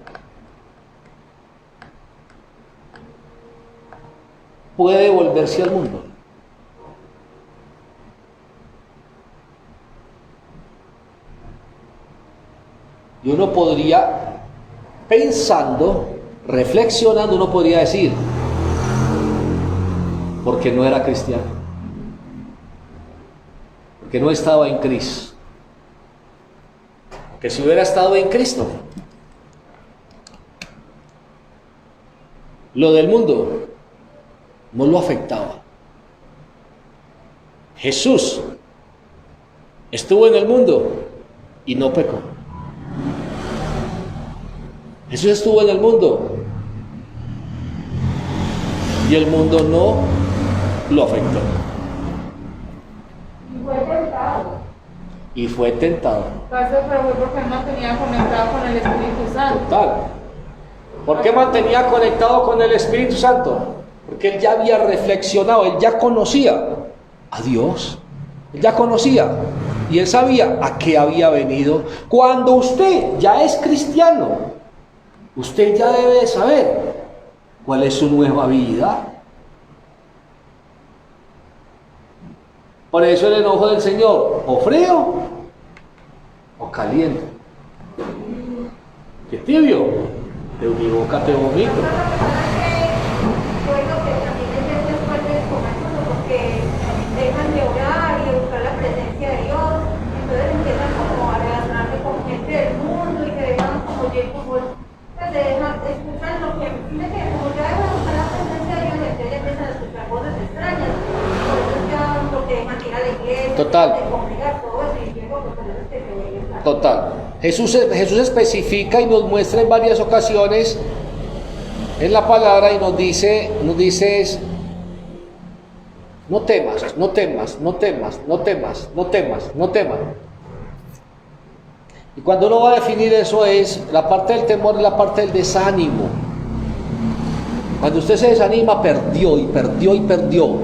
Speaker 1: puede volverse al mundo? Y uno podría, pensando, reflexionando, uno podría decir: porque no era cristiano, porque no estaba en Cristo. Que si hubiera estado en Cristo, lo del mundo no lo afectaba. Jesús estuvo en el mundo y no pecó. Jesús estuvo en el mundo y el mundo no lo afectó.
Speaker 4: Y fue tentado.
Speaker 1: Y fue tentado.
Speaker 5: Pero fue porque mantenía conectado con el Espíritu Santo.
Speaker 1: Total. ¿Por qué mantenía conectado con el Espíritu Santo? Porque él ya había reflexionado, él ya conocía a Dios. Él ya conocía y él sabía a qué había venido. Cuando usted ya es cristiano, usted ya debe saber cuál es su nueva vida. Por eso el enojo del Señor, o frío o caliente. ¿Qué tibio? De mi boca te vomito.
Speaker 4: Bueno, que también es después del comercio, porque dejan de orar y de buscar la presencia de Dios, entonces empiezan como a relacionarse con gente del mundo y se dejan como se dejan escuchar lo que dice que como ya dejan de buscar la presencia de Dios, entonces empiezan a escuchar cosas extrañas, por eso ya lo que dejan ir a la iglesia,
Speaker 1: Total.
Speaker 4: de congregar todo eso, y digo, pues por eso es que se ve esa.
Speaker 1: Total. Jesús especifica y nos muestra en varias ocasiones en la palabra y nos dice no temas, no temas, no temas, no temas, no temas, no temas. Y cuando uno va a definir eso, es la parte del temor y la parte del desánimo. Cuando usted se desanima, perdió y perdió y perdió.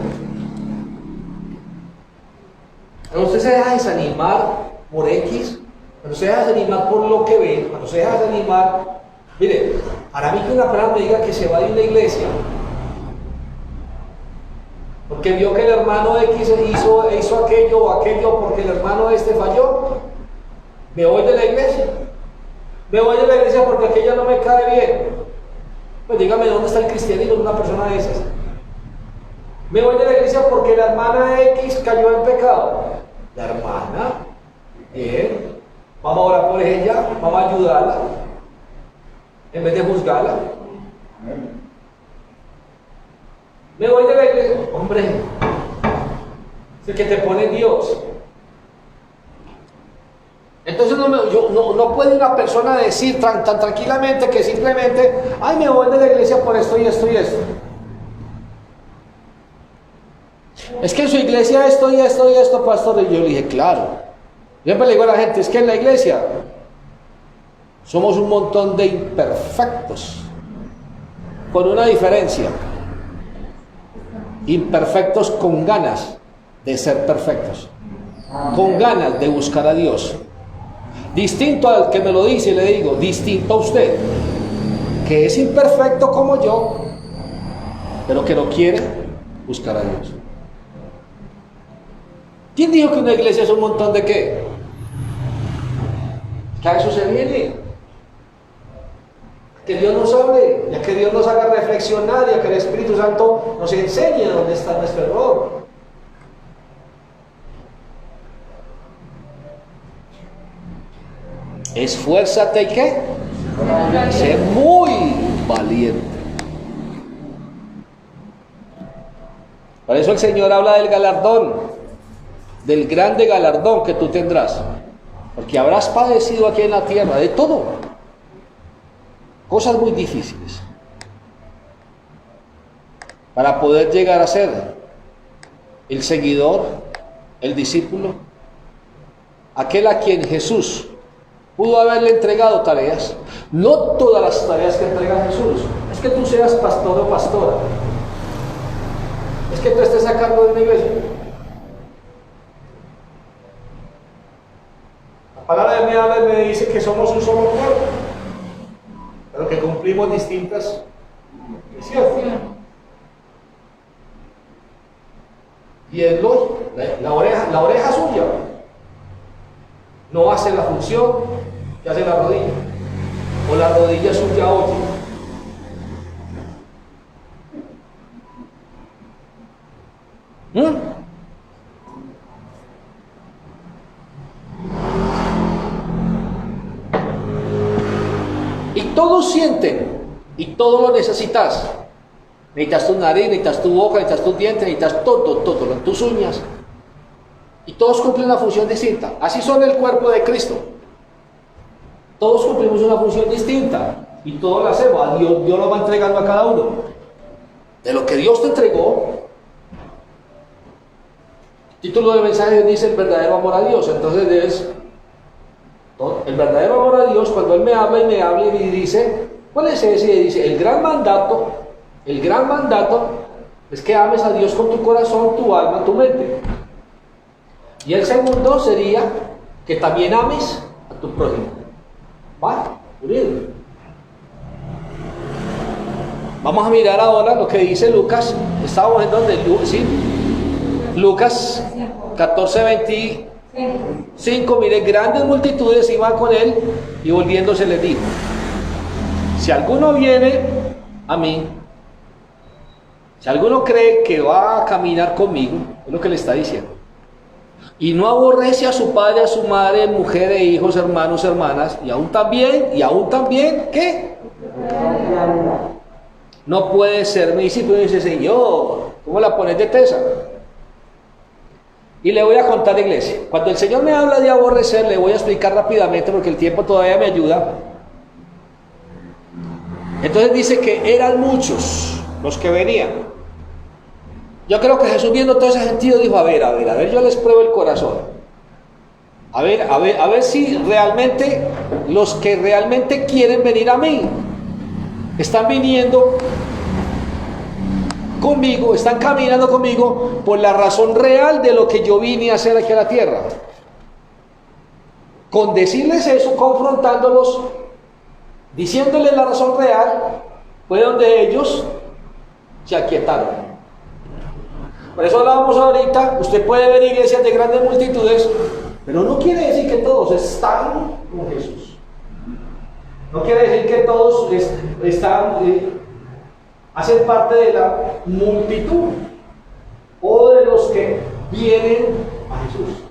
Speaker 1: Cuando usted se deja desanimar por X, cuando se deja desanimar por lo que ve, cuando se deja desanimar, mire, para mí que una persona me diga que se va de una iglesia porque vio que el hermano X hizo aquello o aquello, porque el hermano este falló, me voy de la iglesia. Me voy de la iglesia porque aquella no me cae bien. Pues dígame, ¿dónde está el cristianismo de una persona de esas? Me voy de la iglesia porque la hermana X cayó en pecado. La hermana, bien, vamos a orar por ella, vamos a ayudarla, en vez de juzgarla. Me voy de la iglesia, hombre, es el que te pone Dios. Entonces no puede una persona decir tan tranquilamente que simplemente, ay, me voy de la iglesia por esto y esto y esto. Es que en su iglesia esto y esto y esto, pastor. Y yo le dije, claro. Yo siempre le digo a la gente, es que en la iglesia somos un montón de imperfectos, con una diferencia: imperfectos con ganas de ser perfectos. con ganas de buscar a Dios. Distinto al que me lo dice, le digo, distinto a usted, que es imperfecto como yo, pero que no quiere buscar a Dios. ¿Quién dijo que una iglesia es un montón de qué? Que a eso se viene. Que Dios nos hable, ya que Dios nos haga reflexionar, ya que el Espíritu Santo nos enseñe dónde está nuestro error. Esfuérzate y qué? Sé muy valiente. Por eso el Señor habla del galardón, del grande galardón que tú tendrás, porque habrás padecido aquí en la tierra de todo, cosas muy difíciles, para poder llegar a ser el seguidor, el discípulo, aquel a quien Jesús pudo haberle entregado tareas. No todas las tareas que entrega Jesús es que tú seas pastor o pastora, es que tú estés a cargo de una iglesia. La palabra de mí habla y me dice que somos un solo cuerpo, pero que cumplimos distintas misiones. Y es lógico, la oreja suya no hace la función que hace la rodilla, o la rodilla suya oye. Y todos sienten, y todo lo necesitas. Necesitas tu nariz, necesitas tu boca, necesitas tus dientes, necesitas todo, tus uñas. Y todos cumplen una función distinta. Así son el cuerpo de Cristo. Todos cumplimos una función distinta. Y todos la hacemos. A Dios lo va entregando a cada uno. De lo que Dios te entregó. El título del mensaje dice el verdadero amor a Dios. Entonces debes... El verdadero amor a Dios, cuando Él me habla y dice... ¿Cuál es ese? Y dice, el gran mandato es que ames a Dios con tu corazón, tu alma, tu mente. Y el segundo sería que también ames a tu prójimo. ¿Vale? Bien. Vamos a mirar ahora lo que dice Lucas. Estábamos en donde, ¿sí? Lucas 14:25. Mire, grandes multitudes iban con él y volviéndose les dijo: si alguno viene a mí, si alguno cree que va a caminar conmigo, es lo que le está diciendo, y no aborrece a su padre, a su madre, mujer e hijos, hermanos, hermanas, y aún también, ¿qué? No puede ser mi discípulo. Y dice: Señor, ¿cómo la pones de tesa? Y le voy a contar, iglesia, cuando el Señor me habla de aborrecer, le voy a explicar rápidamente porque el tiempo todavía me ayuda. Entonces dice que eran muchos los que venían. Yo creo que Jesús, viendo todo ese sentido, dijo: a ver, yo les pruebo el corazón. A ver si realmente los que realmente quieren venir a mí están viniendo conmigo, están caminando conmigo por la razón real de lo que yo vine a hacer aquí a la tierra. Con decirles eso, confrontándolos, diciéndoles la razón real, fue donde ellos se aquietaron. Por eso hablábamos ahorita, usted puede ver iglesias de grandes multitudes, pero no quiere decir que todos están con Jesús. No quiere decir que todos hacen parte de la multitud o de los que vienen a Jesús.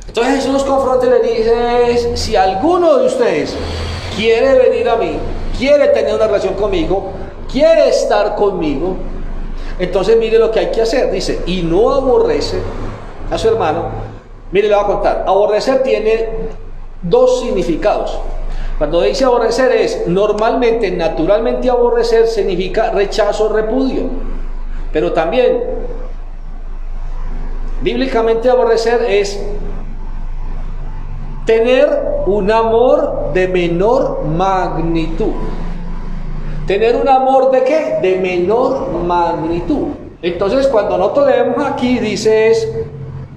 Speaker 1: Entonces Jesús nos confronta y le dice: si alguno de ustedes quiere venir a mí, quiere tener una relación conmigo, quiere estar conmigo, entonces mire lo que hay que hacer. Dice: y no aborrece a su hermano. Mire, le voy a contar. Aborrecer tiene dos significados. Cuando dice aborrecer es, normalmente, naturalmente aborrecer significa rechazo, repudio. Pero también, bíblicamente aborrecer es tener un amor de menor magnitud. ¿Tener un amor de qué? De menor magnitud. Entonces, cuando nosotros leemos aquí, dice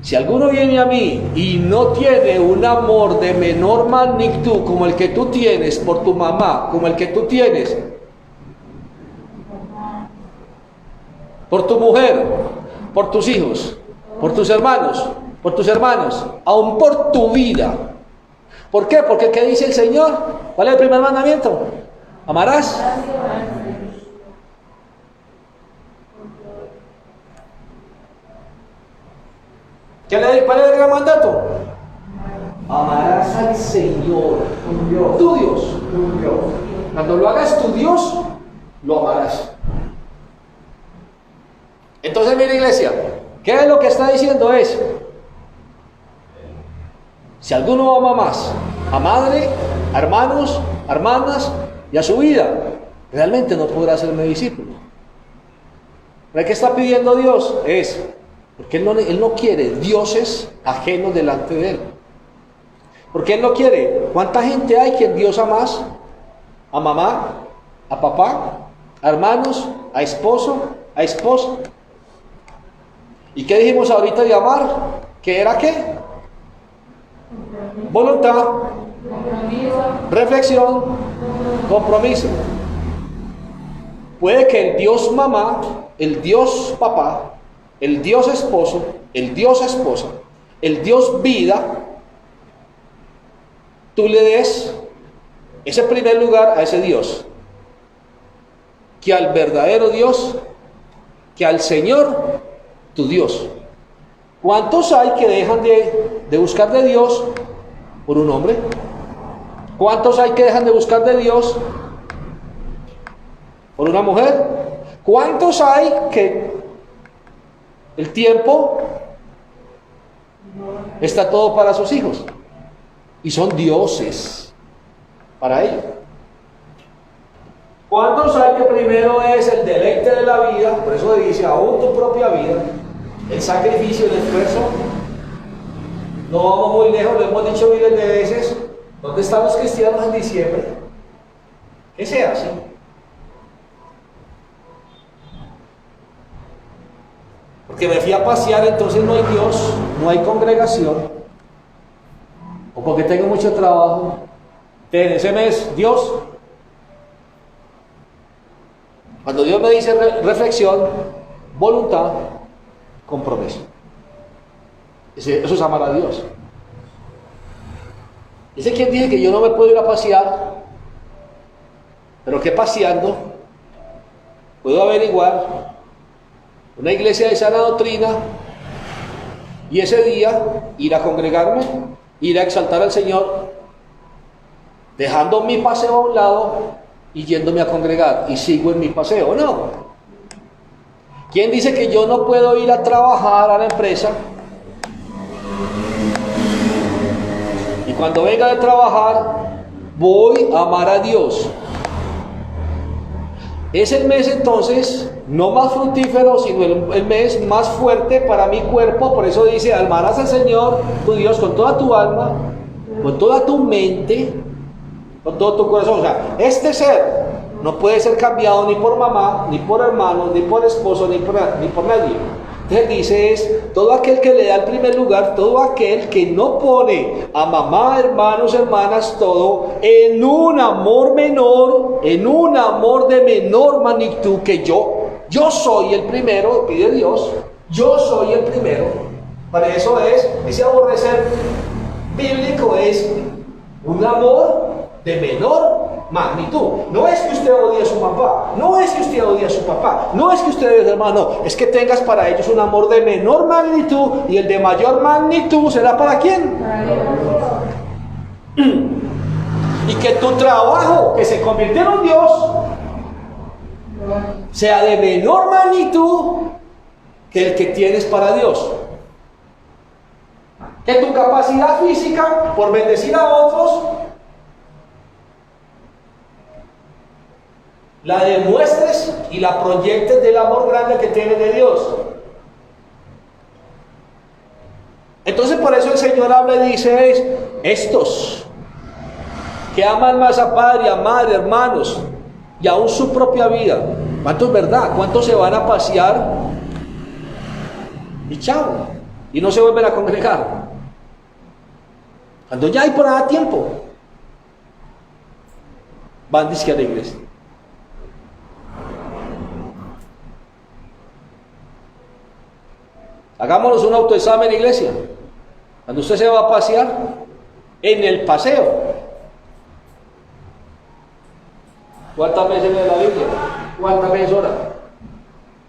Speaker 1: si alguno viene a mí y no tiene un amor de menor magnitud como el que tú tienes por tu mamá, como el que tú tienes por tu mujer, por tus hijos, por tus hermanos, aún por tu vida. ¿Por qué? Porque ¿qué dice el Señor? ¿Cuál es el primer mandamiento? Amarás. ¿Cuál es el gran mandato? Amarás al Señor, tu Dios. Cuando lo hagas tu Dios, lo amarás. Entonces, mira, iglesia, ¿qué es lo que está diciendo? Si alguno ama más a madre, a hermanos, a hermanas y a su vida, realmente no podrá serme discípulo. ¿Pero qué está pidiendo Dios? Porque Él no quiere dioses ajenos delante de Él. Porque Él no quiere. ¿Cuánta gente hay que Dios ama más? A mamá, a papá, a hermanos, a esposo, a esposa. ¿Y qué dijimos ahorita de amar? ¿Qué era qué? Voluntad, reflexión, compromiso. Puede que el Dios mamá, el Dios papá, el Dios esposo, el Dios esposa, el Dios vida, tú le des ese primer lugar a ese Dios, que al verdadero Dios, que al Señor, tu Dios. ¿Cuántos hay que dejan de buscar de Dios por un hombre? ¿Cuántos hay que dejan de buscar de Dios por una mujer? ¿Cuántos hay que el tiempo está todo para sus hijos y son dioses para ellos? ¿Cuántos hay que primero es el deleite de la vida? Por eso dice, aún tu propia vida, el sacrificio, el esfuerzo. No vamos muy lejos, lo hemos dicho miles de veces. ¿Dónde están los cristianos en diciembre? ¿Qué se hace? Porque me fui a pasear, entonces no hay Dios, no hay congregación, o porque tengo mucho trabajo. En ese mes, Dios, cuando Dios me dice reflexión, voluntad, compromiso. Eso es amar a Dios. Dice quien dice que yo no me puedo ir a pasear, pero que paseando puedo averiguar una iglesia de sana doctrina y ese día ir a congregarme, ir a exaltar al Señor, dejando mi paseo a un lado y yéndome a congregar y sigo en mi paseo. No. ¿Quién dice que yo no puedo ir a trabajar a la empresa y cuando venga de trabajar voy a amar a Dios? Es el mes entonces no más fructífero, sino el mes más fuerte para mi cuerpo. Por eso dice, amarás al Señor tu Dios con toda tu alma, con toda tu mente, con todo tu corazón. O sea, este ser no puede ser cambiado ni por mamá, ni por hermano, ni por esposo, ni por nadie. Entonces dice todo aquel que le da el primer lugar, todo aquel que no pone a mamá, hermanos, hermanas, todo en un amor menor, en un amor de menor magnitud que yo soy el primero, pide Dios, yo soy el primero. Para eso ese aborrecer bíblico es un amor de menor magnitud. No es que usted odie a su papá, no es que usted odie a su papá, no es que usted es hermano, es que tengas para ellos un amor de menor magnitud, y el de mayor magnitud será ¿para quién? Y que tu trabajo, que se convirtió en un Dios, sea de menor magnitud que el que tienes para Dios. Que tu capacidad física por bendecir a otros la demuestres y la proyectes del amor grande que tienes de Dios. Entonces por eso el Señor habla y dice, estos que aman más a padre, a madre, hermanos y aún su propia vida. ¿Cuántos, verdad? ¿Cuántos se van a pasear y chao, y no se vuelven a congregar. Cuando ya hay por nada tiempo, van dizque a la iglesia. Hagámonos un autoexamen, iglesia. Cuando usted se va a pasear, en el paseo, ¿cuántas veces lee la Biblia? ¿Cuántas veces ora?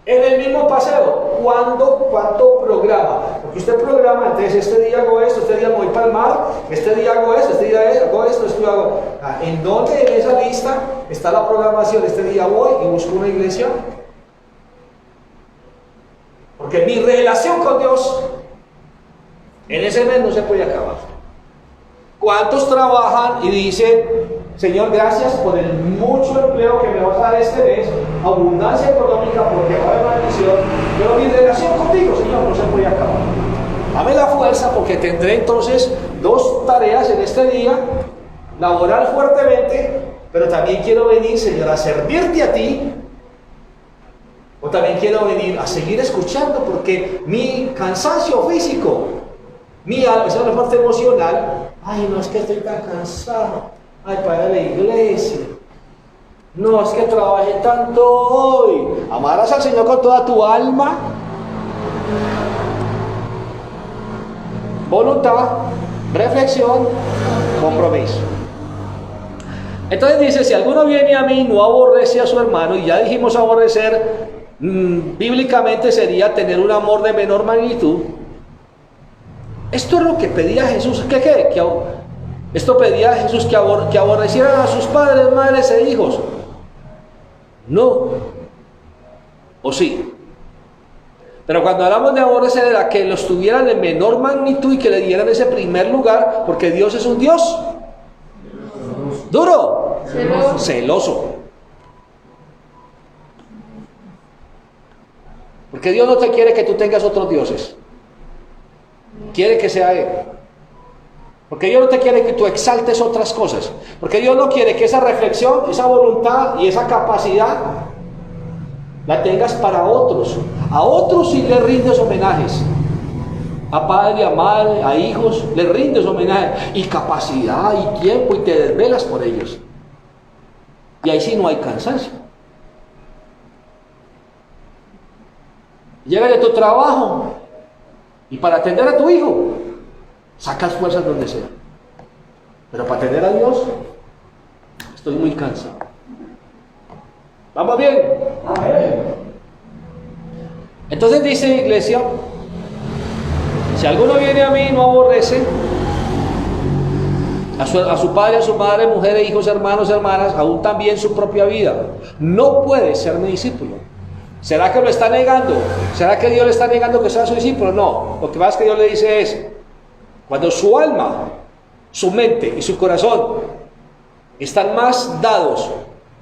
Speaker 1: En el mismo paseo, ¿cuánto programa? Porque usted programa, entonces este día hago esto, este día me voy para el mar, este día hago esto, este día hago esto, este día hago... ¿En dónde en esa lista está la programación? Este día voy y busco una iglesia. Porque mi relación con Dios en ese mes no se puede acabar. ¿Cuántos trabajan y dicen, Señor, gracias por el mucho empleo que me vas a dar este mes, abundancia económica porque va a haber maldición, pero mi relación contigo, Señor, no se puede acabar? Dame la fuerza porque tendré entonces 2 tareas en este día, laborar fuertemente, pero también quiero venir, Señor, a servirte a ti. O también quiero venir a seguir escuchando porque mi cansancio físico, esa es la parte emocional. Ay, no, es que estoy tan cansado. Ay, para la iglesia. No, es que trabajé tanto hoy. Amarás al Señor con toda tu alma, voluntad, reflexión, compromiso. Entonces dice, si alguno viene a mí y no aborrece a su hermano, y ya dijimos aborrecer, bíblicamente sería tener un amor de menor magnitud. Esto es lo que pedía Jesús. Esto pedía a Jesús que aborrecieran a sus padres, madres e hijos. No. ¿O sí? Pero cuando hablamos de aborrecer era que los tuvieran en menor magnitud y que le dieran ese primer lugar, porque Dios es un Dios duro, celoso. Porque Dios no te quiere que tú tengas otros dioses. Quiere que sea Él. Porque Dios no te quiere que tú exaltes otras cosas. Porque Dios no quiere que esa reflexión, esa voluntad y esa capacidad la tengas para otros. A otros sí le rindes homenajes. A padre, a madre, a hijos, le rindes homenaje. Y capacidad y tiempo y te desvelas por ellos. Y ahí sí no hay cansancio. Llega de tu trabajo y para atender a tu hijo sacas fuerzas donde sea, pero para atender a Dios estoy muy cansado. ¿Vamos bien? Entonces dice, iglesia, si alguno viene a mí y no aborrece a su padre, a su madre, mujeres, hijos, hermanos, hermanas, aún también su propia vida, no puede ser mi discípulo. ¿Será que lo está negando? ¿Será que Dios le está negando que sea su discípulo? No. Lo que pasa es que Dios le dice es, cuando su alma, su mente y su corazón están más dados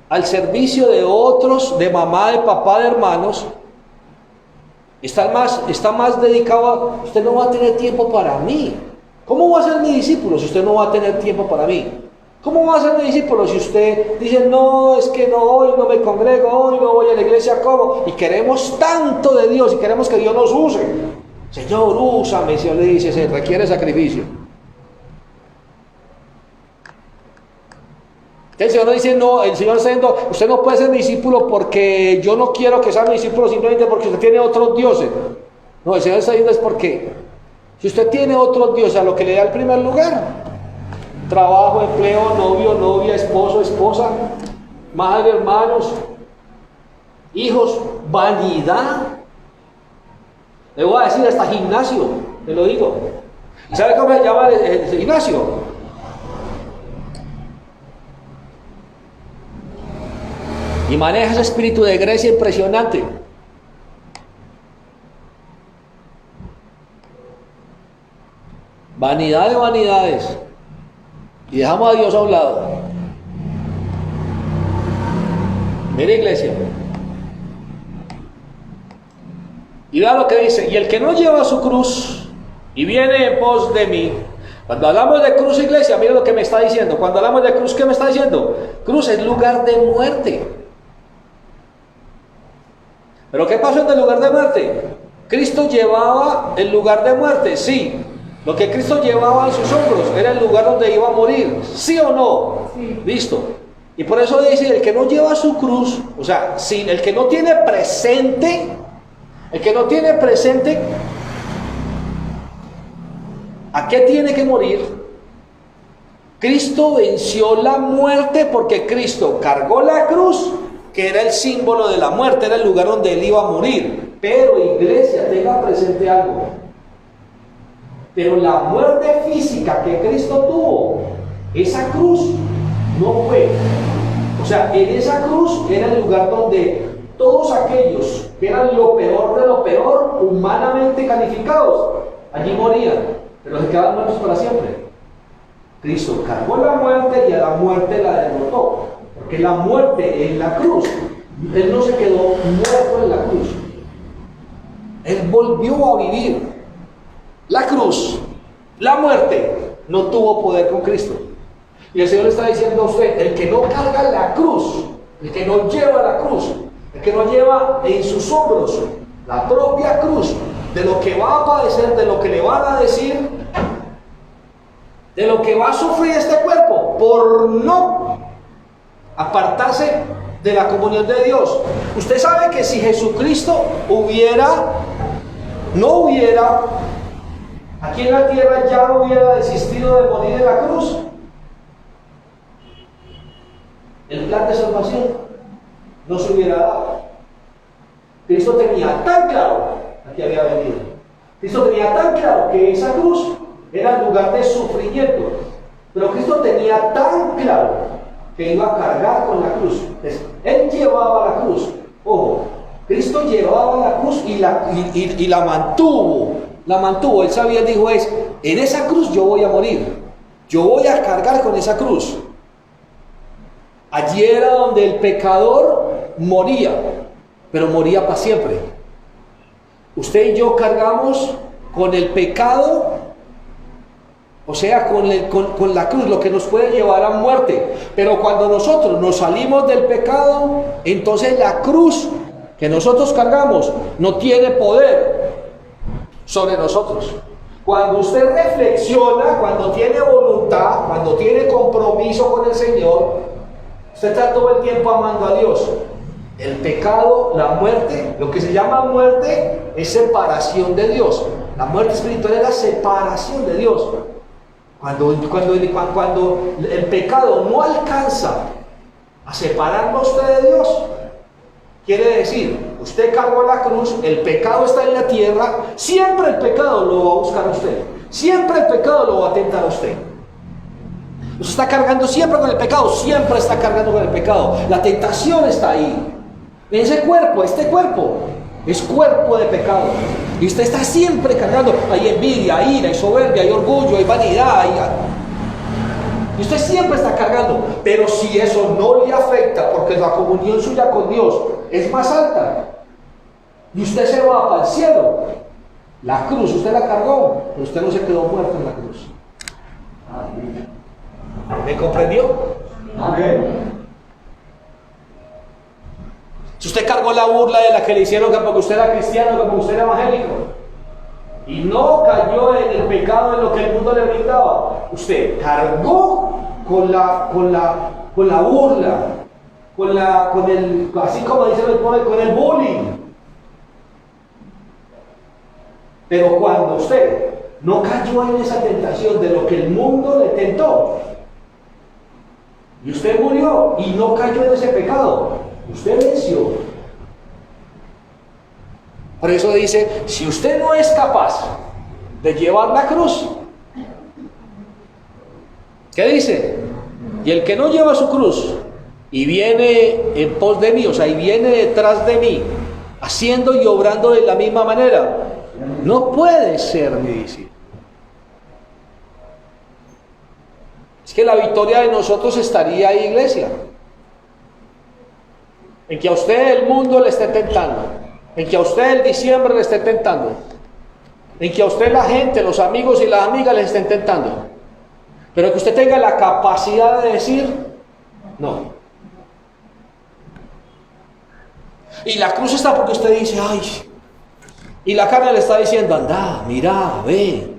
Speaker 1: al servicio de otros, de mamá, de papá, de hermanos, está más dedicado a, usted no va a tener tiempo para mí. ¿Cómo va a ser mi discípulo si usted no va a tener tiempo para mí? ¿Cómo va a ser mi discípulo si usted dice, no, es que no, hoy no me congrego, hoy no voy a la iglesia, ¿cómo? Y queremos tanto de Dios y queremos que Dios nos use. Señor, úsame, Señor le dice, se requiere sacrificio. El Señor no dice, no, el Señor está diciendo, usted no puede ser mi discípulo porque yo no quiero que sea mi discípulo simplemente porque usted tiene otros dioses. No, el Señor está diciendo es porque si usted tiene otros dioses a lo que le da el primer lugar, trabajo, empleo, novio, novia, esposo, esposa, madre, hermanos, hijos, vanidad. Le voy a decir hasta gimnasio, te lo digo. ¿Y sabe cómo se llama el gimnasio? Y maneja ese espíritu de Grecia impresionante. Vanidad de vanidades. Y dejamos a Dios a un lado. Mira, iglesia. Y vea lo que dice. Y el que no lleva su cruz y viene en pos de mí. Cuando hablamos de cruz, iglesia, mira lo que me está diciendo. Cuando hablamos de cruz, ¿qué me está diciendo? Cruz es lugar de muerte. ¿Pero qué pasó en el lugar de muerte? Cristo llevaba el lugar de muerte, sí. Lo que Cristo llevaba en sus hombros era el lugar donde iba a morir, ¿sí o no?
Speaker 5: Sí.
Speaker 1: Listo. Y por eso dice, el que no lleva su cruz, o sea, si el que no tiene presente, ¿a qué tiene que morir? Cristo venció la muerte porque Cristo cargó la cruz, que era el símbolo de la muerte, era el lugar donde Él iba a morir. Pero, iglesia, tenga presente algo. Pero la muerte física que Cristo tuvo, esa cruz no fue. O sea, en esa cruz era el lugar donde todos aquellos que eran lo peor de lo peor, humanamente calificados, allí morían, pero se quedaban muertos para siempre. Cristo cargó la muerte y a la muerte la derrotó, porque la muerte en la cruz, Él no se quedó muerto en la cruz, Él volvió a vivir. La cruz, la muerte, no tuvo poder con Cristo. Y el Señor le está diciendo a usted, el que no carga la cruz, el que no lleva la cruz, el que no lleva en sus hombros la propia cruz, de lo que va a padecer, de lo que le van a decir, de lo que va a sufrir este cuerpo, por no apartarse de la comunión de Dios. Usted sabe que si Jesucristo no hubiera, aquí en la tierra ya hubiera desistido de morir en la cruz, el plan de salvación no se hubiera dado. Cristo tenía tan claro a qué había venido. Cristo tenía tan claro que esa cruz era el lugar de sufrimiento. Pero Cristo tenía tan claro que iba a cargar con la cruz. Él llevaba la cruz. Ojo, Cristo llevaba la cruz y la mantuvo. La mantuvo. Él sabía, dijo, en esa cruz yo voy a morir. Yo voy a cargar con esa cruz. Allí era donde el pecador moría, pero moría para siempre. Usted y yo cargamos con el pecado, o sea, con la cruz, lo que nos puede llevar a muerte. Pero cuando nosotros nos salimos del pecado, entonces la cruz que nosotros cargamos no tiene poder sobre nosotros. Cuando usted reflexiona, cuando tiene voluntad, cuando tiene compromiso con el Señor, usted está todo el tiempo amando a Dios. El pecado, la muerte, lo que se llama muerte es separación de Dios. La muerte espiritual es la separación de Dios. Cuando el pecado no alcanza a separarlo a usted de Dios, quiere decir, usted cargó la cruz, el pecado está en la tierra, siempre el pecado lo va a buscar a usted, siempre el pecado lo va a tentar a usted. Usted está cargando siempre con el pecado, siempre está cargando con el pecado. La tentación está ahí. En ese cuerpo, este cuerpo es cuerpo de pecado. Y usted está siempre cargando. Hay envidia, hay ira, hay soberbia, hay orgullo, hay vanidad. Y usted siempre está cargando. Pero si eso no le afecta, porque la comunión suya con Dios es más alta, y usted se va para el cielo, la cruz usted la cargó, pero usted no se quedó muerto en la cruz. ¿Me comprendió?
Speaker 3: Amén.
Speaker 1: Si usted cargó la burla de la que le hicieron que porque usted era cristiano, que porque usted era evangélico, y no cayó en el pecado en lo que el mundo le brindaba, usted cargó con la burla, así como dice el pobre, con el bullying. Pero cuando usted no cayó en esa tentación de lo que el mundo le tentó, y usted murió y no cayó en ese pecado, usted venció. Por eso dice, si usted no es capaz de llevar la cruz, ¿qué dice? Y el que no lleva su cruz y viene en pos de mí, o sea, y viene detrás de mí, haciendo y obrando de la misma manera, no puede ser mi discípulo. Es que la victoria de nosotros estaría ahí, iglesia, en que a usted el mundo le esté tentando, en que a usted el diciembre le esté tentando, en que a usted la gente, los amigos y las amigas le estén tentando, pero que usted tenga la capacidad de decir no. Y la cruz está porque usted dice, ay, Y la carne le está diciendo, anda, mira, ve.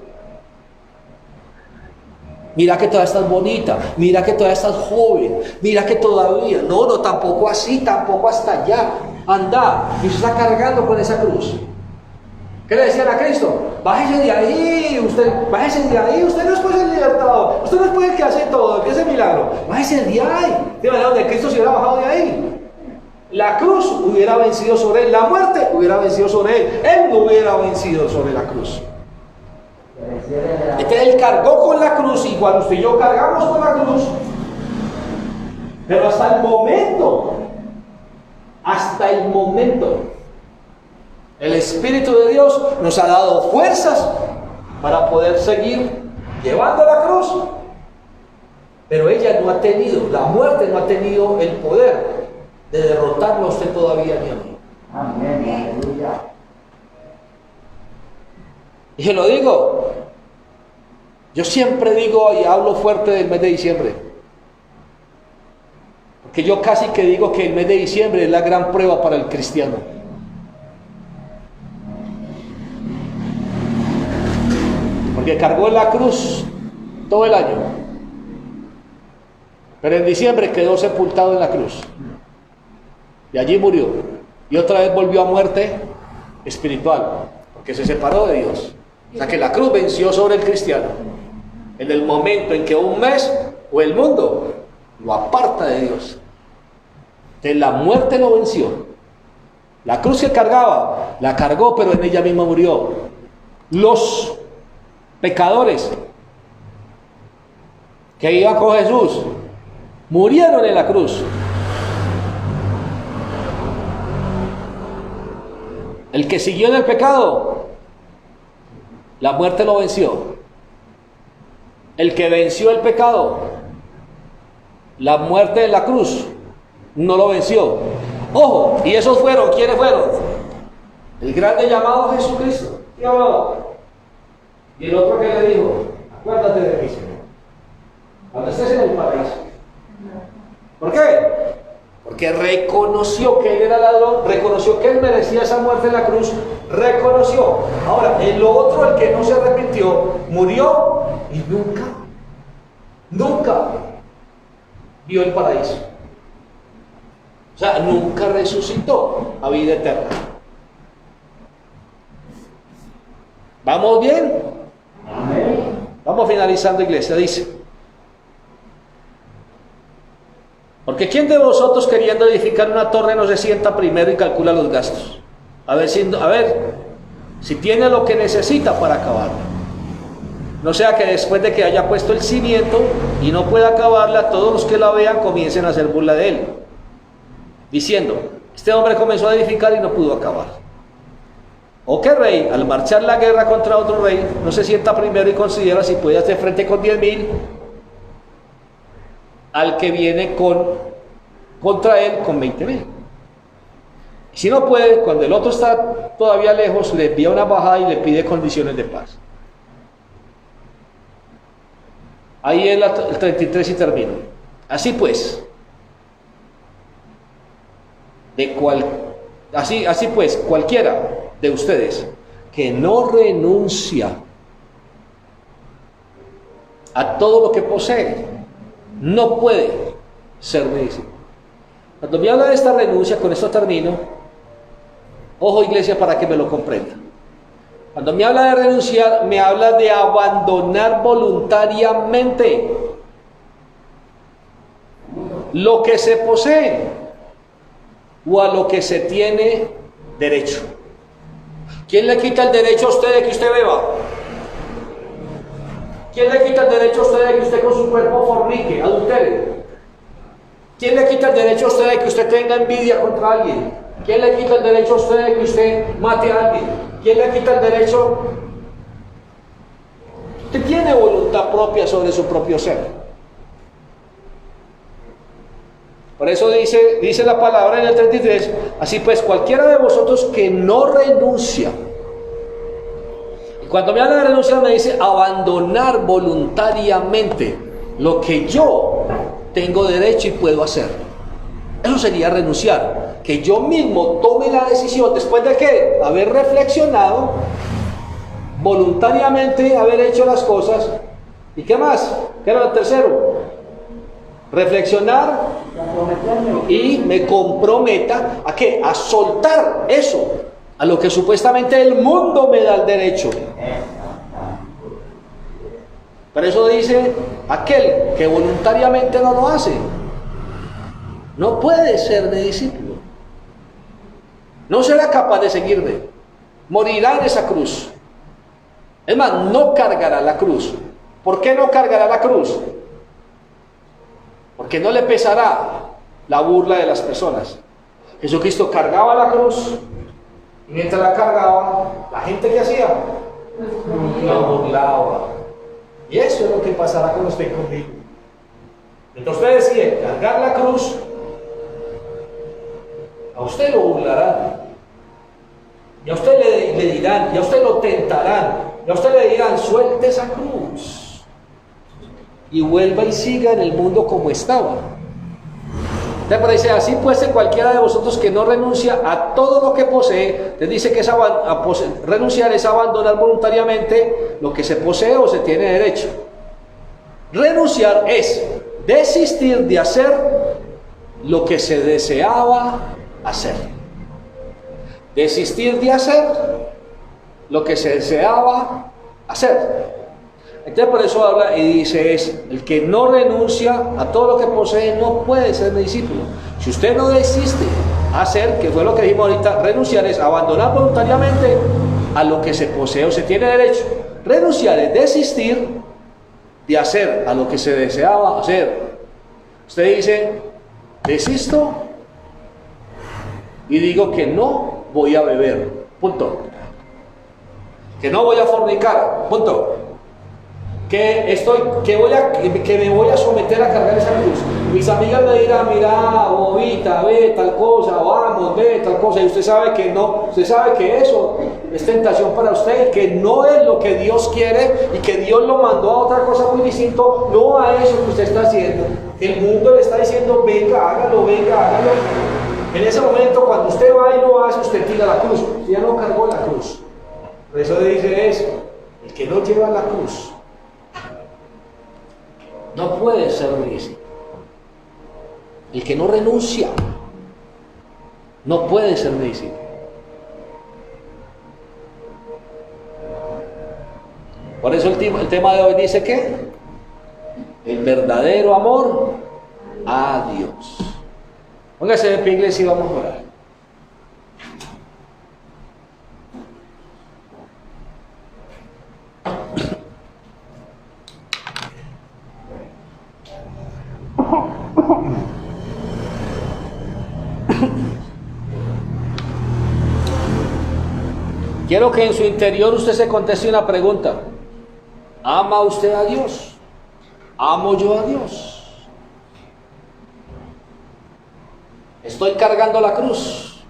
Speaker 1: Mira que todavía estás bonita, mira que todavía estás joven, mira que todavía, no, tampoco así, tampoco hasta allá, anda, y usted está cargando con esa cruz. ¿Qué le decían a Cristo? Bájese de ahí, usted no es pues el libertador, usted no es pues el que hace todo, el que hace milagro, bájese de ahí. ¿De manera donde Cristo se hubiera bajado de ahí? La cruz hubiera vencido sobre él, la muerte hubiera vencido sobre él no hubiera vencido sobre la cruz. Entonces él cargó con la cruz, igual usted y yo cargamos con la cruz, pero hasta el momento, el Espíritu de Dios nos ha dado fuerzas para poder seguir llevando la cruz, pero ella no ha tenido, la muerte no ha tenido el poder de derrotarlo a usted todavía ni a mí.
Speaker 2: Amén. Aleluya.
Speaker 1: Y se lo digo, yo siempre digo y hablo fuerte del mes de diciembre, porque yo casi que digo que el mes de diciembre es la gran prueba para el cristiano. Porque cargó la cruz todo el año, pero en diciembre quedó sepultado en la cruz y allí murió, y otra vez volvió a muerte espiritual, porque se separó de Dios. O sea que la cruz venció sobre el cristiano en el momento en que un mes o el mundo lo aparta de Dios. Entonces la muerte lo venció. La cruz que cargaba, la cargó, pero en ella misma murió. Los pecadores que iban con Jesús murieron en la cruz. El que siguió en el pecado, la muerte lo venció. El que venció el pecado, la muerte de la cruz, no lo venció. Ojo, y esos fueron, ¿quiénes fueron? El grande llamado Jesucristo. ¿Qué habló? Y el otro que le dijo, acuérdate de mí, Señor, cuando estés en el paraíso. ¿Por qué? Porque reconoció que él era ladrón, reconoció que él merecía esa muerte en la cruz, reconoció. Ahora, el otro, el que no se arrepintió, murió y nunca vio el paraíso. O sea, nunca resucitó a vida eterna. ¿Vamos bien?
Speaker 2: Amén.
Speaker 1: Vamos finalizando, iglesia, dice. Porque ¿quién de vosotros queriendo edificar una torre no se sienta primero y calcula los gastos? A ver si tiene lo que necesita para acabarla. No sea que después de que haya puesto el cimiento y no pueda acabarla, todos los que la vean comiencen a hacer burla de él, diciendo, este hombre comenzó a edificar y no pudo acabar. ¿O qué rey, al marchar la guerra contra otro rey, no se sienta primero y considera si puede hacer frente con 10,000 al que viene contra él con 20,000? Si no puede, cuando el otro está todavía lejos, le envía una embajada y le pide condiciones de paz. Ahí es el 33 y termino. Así pues, así pues, cualquiera de ustedes que no renuncia a todo lo que posee, no puede ser mi discípulo. Cuando me habla de esta renuncia, con esto termino. Ojo, iglesia, para que me lo comprenda. Cuando me habla de renunciar, me habla de abandonar voluntariamente lo que se posee o a lo que se tiene derecho. ¿Quién le quita el derecho a usted de que usted beba? ¿Quién le quita el derecho a usted de que usted con su cuerpo fornique, adultere? ¿Quién le quita el derecho a usted de que usted tenga envidia contra alguien? ¿Quién le quita el derecho a usted de que usted mate a alguien? ¿Quién le quita el derecho? Usted tiene voluntad propia sobre su propio ser. Por eso dice la palabra en el 33, así pues, cualquiera de vosotros que no renuncia. Y cuando me habla de renunciar, me dice abandonar voluntariamente lo que yo tengo derecho y puedo hacer. Eso sería renunciar. que yo mismo tome la decisión, después de que haber reflexionado, voluntariamente haber hecho las cosas. ¿Y qué más? ¿Qué era el tercero? Reflexionar y me comprometa ¿a qué? A soltar eso, a lo que supuestamente el mundo me da el derecho. Por eso dice, aquel que voluntariamente no lo hace, no puede ser mi discípulo. No será capaz de seguirme. Morirá en esa cruz. Es más, no cargará la cruz. ¿Por qué no cargará la cruz? Porque no le pesará la burla de las personas. Jesucristo cargaba la cruz y mientras la cargaba, la gente que hacía lo burlaba. Y eso es lo que pasará con usted y conmigo. Mientras usted decide cargar la cruz, a usted lo burlarán. Y a usted le dirán, y a usted lo tentarán, y a usted le dirán, suelte esa cruz y vuelva y siga en el mundo como estaba. Te parece así, pues, cualquiera de vosotros que no renuncia a todo lo que posee, te dice que es renunciar es abandonar voluntariamente lo que se posee o se tiene derecho. Renunciar es desistir de hacer lo que se deseaba hacer. Desistir de hacer lo que se deseaba hacer. Entonces por eso habla y dice el que no renuncia a todo lo que posee no puede ser mi discípulo. Si usted no desiste a hacer, que fue lo que dijimos ahorita, renunciar es abandonar voluntariamente a lo que se posee o se tiene derecho. Renunciar es desistir de hacer a lo que se deseaba hacer. Usted dice, desisto y digo que no voy a beber, punto. Que no voy a fornicar, punto. Que me voy a someter a cargar esa cruz. Mis amigas me dirán, mira, bobita, ve tal cosa, vamos, ve tal cosa, y usted sabe que no, usted sabe que eso es tentación para usted, y que no es lo que Dios quiere, y que Dios lo mandó a otra cosa muy distinto, no a eso que usted está haciendo. El mundo le está diciendo, venga, hágalo. En ese momento, cuando usted va y lo hace, usted tira la cruz, usted ya no cargó la cruz. Por eso dice eso, el que no lleva la cruz no puede ser mi discípulo. El que no renuncia no puede ser mi discípulo. Por eso el tema de hoy dice que el verdadero amor a Dios. Póngase de pie, iglesia, y vamos a orar. Quiero que en su interior usted se conteste una pregunta. ¿Ama usted a Dios? ¿Amo yo a Dios? ¿Estoy cargando la cruz?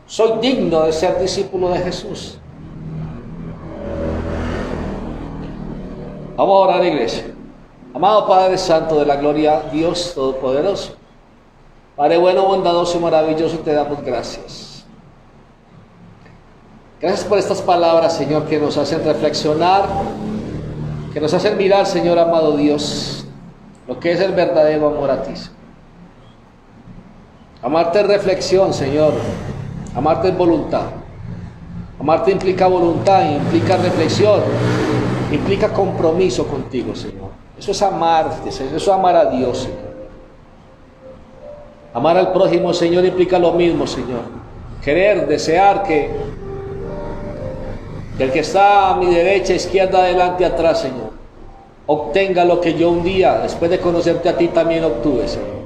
Speaker 1: ¿Soy digno de ser discípulo de Jesús? Vamos a orar, iglesia. Amado Padre Santo de la gloria, Dios Todopoderoso, Padre bueno, bondadoso y maravilloso, te damos gracias. Gracias por estas palabras, Señor, que nos hacen reflexionar, que nos hacen mirar, Señor amado Dios, lo que es el verdadero amor a ti. Amarte es reflexión, Señor. Amarte es voluntad. Amarte implica voluntad, implica reflexión, implica compromiso contigo, Señor. Eso es amarte, Señor. Eso es amar a Dios, Señor. Amar al prójimo, Señor, implica lo mismo, Señor. Querer, desear que el que está a mi derecha, izquierda, adelante, atrás, Señor, obtenga lo que yo un día, después de conocerte a ti, también obtuve, Señor.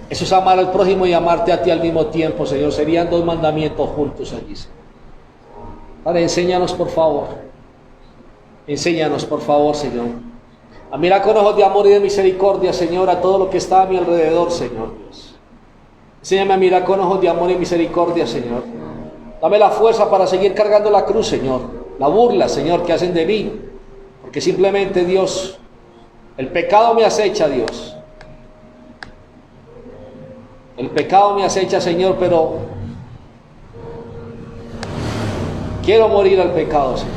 Speaker 1: Eso es amar al prójimo y amarte a ti al mismo tiempo, Señor. Serían dos mandamientos juntos allí, Señor. Padre, enséñanos, por favor. Enséñanos, por favor, Señor, a mirar con ojos de amor y de misericordia, Señor, a todo lo que está a mi alrededor, Señor Dios. Enséñame a mirar con ojos de amor y misericordia, Señor. Dame la fuerza para seguir cargando la cruz, Señor. La burla, Señor, que hacen de mí. Porque simplemente, Dios, el pecado me acecha, Dios. El pecado me acecha, Señor, pero quiero morir al pecado, Señor.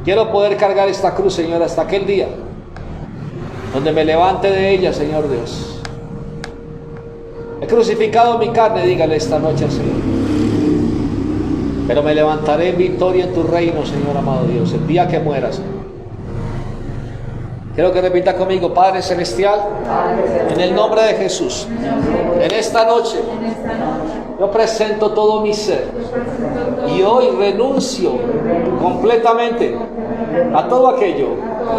Speaker 1: Quiero poder cargar esta cruz, Señor, hasta aquel día donde me levante de ella, Señor Dios. He crucificado mi carne, dígale esta noche al Señor. Pero me levantaré en victoria en tu reino, Señor amado Dios, el día que muera, Señor. Quiero que repita conmigo: Padre Celestial, en el nombre de Jesús, en esta noche yo presento todo mi ser y hoy renuncio completamente a todo aquello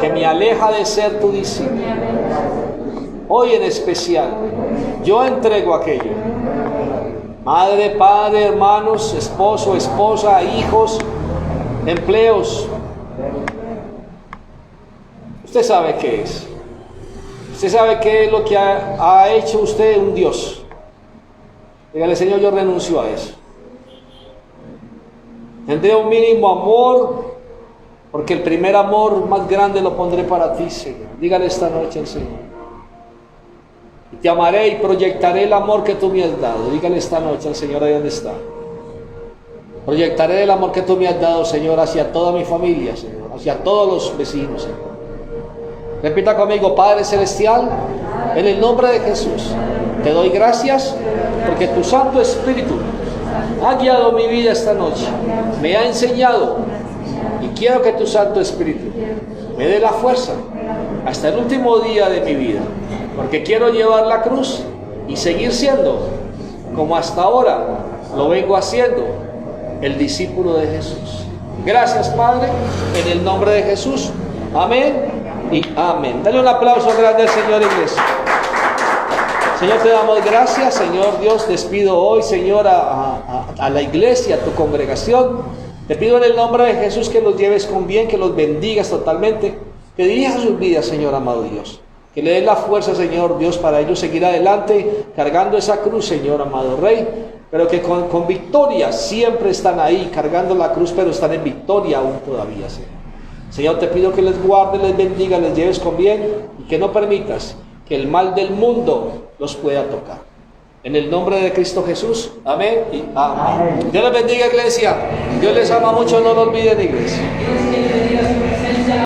Speaker 1: que me aleja de ser tu discípulo. Hoy en especial yo entrego aquello: madre, padre, hermanos, esposo, esposa, hijos, empleos. Usted sabe qué es. Usted sabe qué es lo que ha hecho usted un Dios. Dígale: Señor, yo renuncio a eso. Tendré un mínimo amor, porque el primer amor más grande lo pondré para ti, Señor. Dígale esta noche al Señor: y te amaré y proyectaré el amor que tú me has dado. Dígale esta noche al Señor ahí donde está: proyectaré el amor que tú me has dado, Señor, hacia toda mi familia, Señor, hacia todos los vecinos, Señor. Repita conmigo: Padre Celestial, en el nombre de Jesús, te doy gracias porque tu Santo Espíritu ha guiado mi vida esta noche, me ha enseñado, y quiero que tu Santo Espíritu me dé la fuerza hasta el último día de mi vida, porque quiero llevar la cruz y seguir siendo, como hasta ahora lo vengo haciendo, el discípulo de Jesús. Gracias, Padre, en el nombre de Jesús. Amén y amén. Dale un aplauso grande al Señor, iglesia. Señor, te damos gracias. Señor Dios, despido hoy, Señor, a la iglesia, a tu congregación. Te pido en el nombre de Jesús que los lleves con bien, que los bendigas totalmente, que dirijas sus vidas, Señor amado Dios, que le des la fuerza, Señor Dios, para ellos seguir adelante cargando esa cruz, Señor amado Rey, pero que con victoria siempre están ahí cargando la cruz, pero están en victoria aún todavía, Señor. Señor, te pido que les guardes, les bendiga, les lleves con bien y que no permitas que el mal del mundo los pueda tocar. En el nombre de Cristo Jesús, amén y amén. Dios les bendiga, iglesia. Dios les ama mucho, no lo olviden, iglesia.